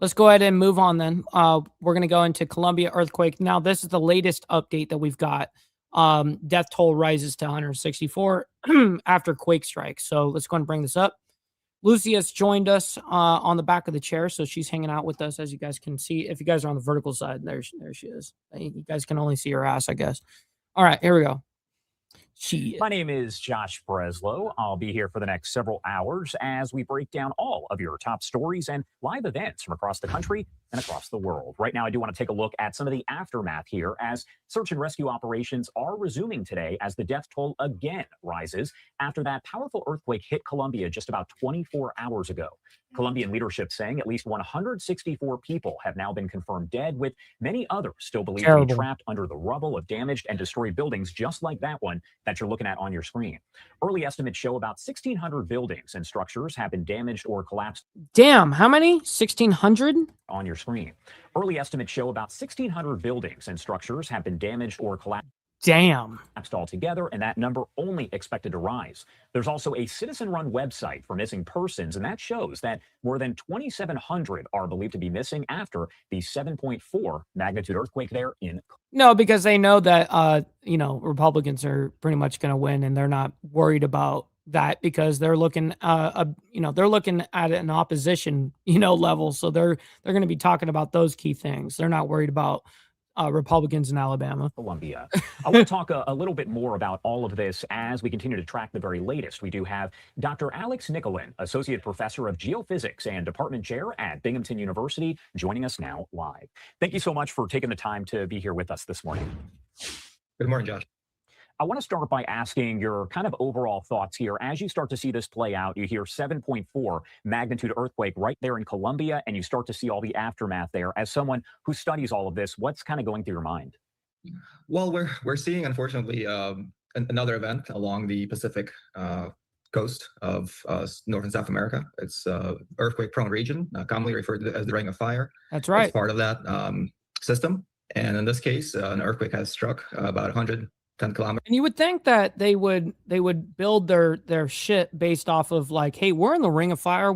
let's go ahead and move on then. We're going to go into Colombia earthquake. Now, this is the latest update that we've got. Death toll rises to 164 after Quake strike. So let's go and bring this up. Lucy has joined us on the back of the chair, so she's hanging out with us, as you guys can see. If you guys are on the vertical side, there she is. You guys can only see her ass, I guess. All right, here we go. My name is Josh Breslow. I'll be here for the next several hours as we break down all of your top stories and live events from across the country and across the world. Right now, I do want to take a look at some of the aftermath here as search and rescue operations are resuming today as the death toll again rises after that powerful earthquake hit Colombia just about 24 hours ago. Colombian leadership saying at least 164 people have now been confirmed dead, with many others still believed to be trapped under the rubble of damaged and destroyed buildings just like that one that you're looking at on your screen. Early estimates show about 1,600 buildings and structures have been damaged or collapsed. Damn, how many? 1,600? On your screen. Early estimates show about 1,600 buildings and structures have been damaged or collapsed. Damn. Altogether, and that number only expected to rise. There's also a citizen-run website for missing persons, and that shows that more than 2,700 are believed to be missing after the 7.4 magnitude earthquake there in. No, because they know that Republicans are pretty much going to win, and they're not worried about that because they're looking they're looking at an opposition level, so they're going to be talking about those key things. They're not worried about Republicans in Alabama. Colombia. I want to talk a little bit more about all of this as we continue to track the very latest. We do have Dr. Alex Nicolin, Associate Professor of Geophysics and Department Chair at Binghamton University, joining us now live. Thank you so much for taking the time to be here with us this morning. Good morning, Josh. I want to start by asking your kind of overall thoughts here. As you start to see this play out, you hear 7.4 magnitude earthquake right there in Colombia, and you start to see all the aftermath there. As someone who studies all of this, what's kind of going through your mind? Well, we're seeing, unfortunately, another event along the Pacific coast of North and South America. It's earthquake-prone region, commonly referred to as the Ring of Fire. That's right. It's part of that system. And in this case, an earthquake has struck about 100 10 kilometers. And you would think that they would build their shit based off of like, hey, we're in the ring of fire. I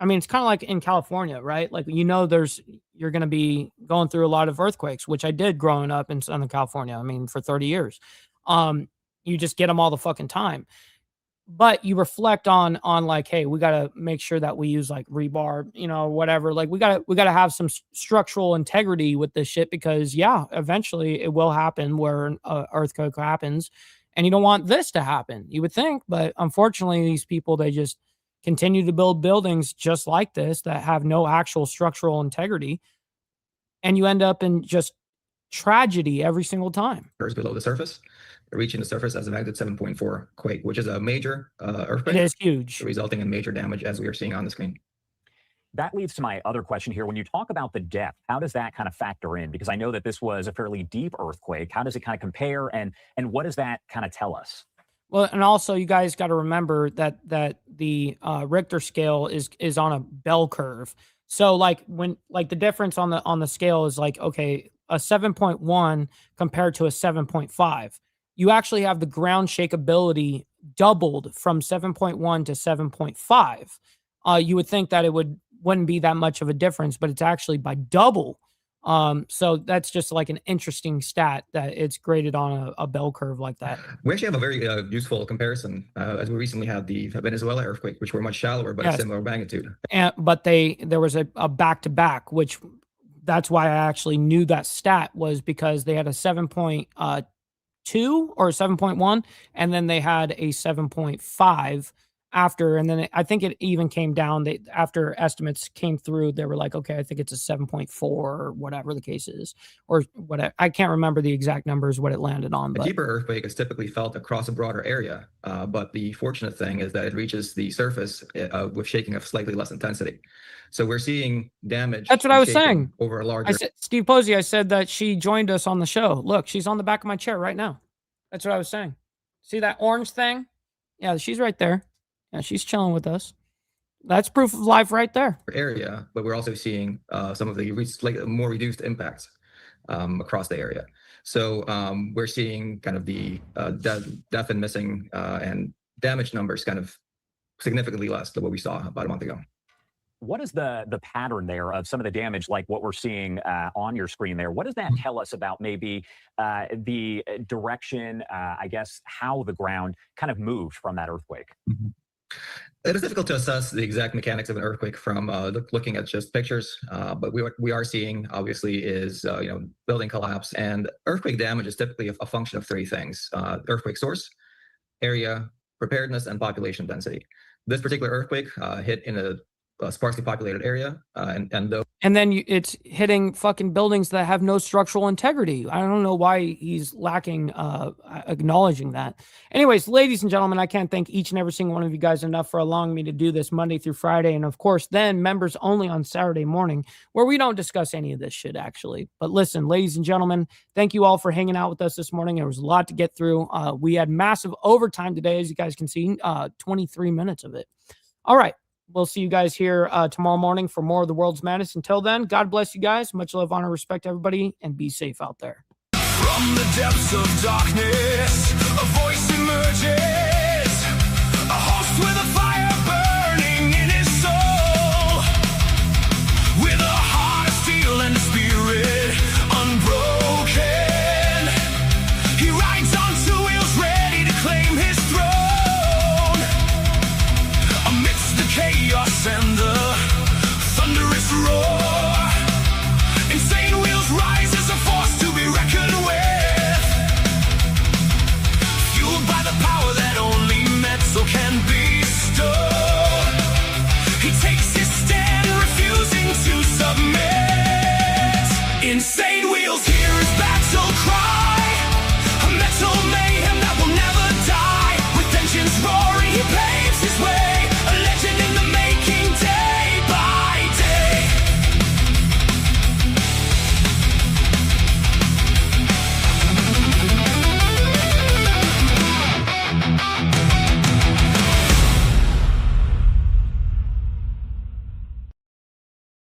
mean, it's kind of like in California, right? Like, you're going to be going through a lot of earthquakes, which I did growing up in Southern California. I mean, for 30 years. You just get them all the fucking time. But you reflect on like, hey, we got to make sure that we use like rebar, whatever. Like we got to have some structural integrity with this shit, because eventually it will happen where an earthquake happens, and you don't want this to happen, you would think. But unfortunately, these people, they just continue to build buildings just like this that have no actual structural integrity, and you end up in just tragedy every single time. Below the surface, reaching the surface as a magnitude 7.4 quake, which is a major earthquake. It is huge, resulting in major damage, as we are seeing on the screen. That leads to my other question here. When you talk about the depth, how does that kind of factor in? Because I know that this was a fairly deep earthquake. How does it kind of compare, and what does that kind of tell us? Well, and also you guys got to remember that the Richter scale is on a bell curve. So like the difference on the scale is like, okay, a 7.1 compared to a 7.5. You actually have the ground shakeability doubled from 7.1 to 7.5. You would think that it wouldn't be that much of a difference, but it's actually by double. So that's just like an interesting stat that it's graded on a bell curve like that. We actually have a very useful comparison, as we recently had the Venezuela earthquake, which were much shallower, but a similar magnitude. But there was a back-to-back, which that's why I actually knew that stat, was because they had a 7.2 or 7.1, and then they had a 7.5 after, and then I think it even came down. After estimates came through, they were like, okay, I think it's a 7.4 or whatever the case is, or whatever. I can't remember the exact numbers what it landed on. A deeper earthquake is typically felt across a broader area, but the fortunate thing is that it reaches the surface with shaking of slightly less intensity. So we're seeing damage. That's what I was saying. Over a larger. Steve Posey, I said that she joined us on the show. Look, she's on the back of my chair right now. That's what I was saying. See that orange thing? Yeah, she's right there. Yeah, she's chilling with us. That's proof of life right there. Area, but we're also seeing some of the more reduced impacts across the area. So we're seeing kind of the death and missing and damage numbers kind of significantly less than what we saw about a month ago. What is the pattern there of some of the damage, like what we're seeing on your screen there? What does that tell us about maybe the direction, I guess, how the ground kind of moved from that earthquake? Mm-hmm. It is difficult to assess the exact mechanics of an earthquake from looking at just pictures, but we are seeing, obviously, is building collapse, and earthquake damage is typically a function of three things: earthquake source, area, preparedness, and population density. This particular earthquake hit in a sparsely populated area, and then it's hitting fucking buildings that have no structural integrity. I don't know why he's lacking acknowledging that. Anyways, ladies and gentlemen, I can't thank each and every single one of you guys enough for allowing me to do this Monday through Friday, and of course then members only on Saturday morning, where we don't discuss any of this shit actually. But listen, ladies and gentlemen, thank you all for hanging out with us this morning. There was a lot to get through. We had massive overtime today, as you guys can see, 23 minutes of it. All right. We'll see you guys here tomorrow morning for more of the World's Madness. Until then, God bless you guys. Much love, honor, respect, everybody, and be safe out there. From the depths of darkness, a voice emerges, a host with a fire burning in his soul, with a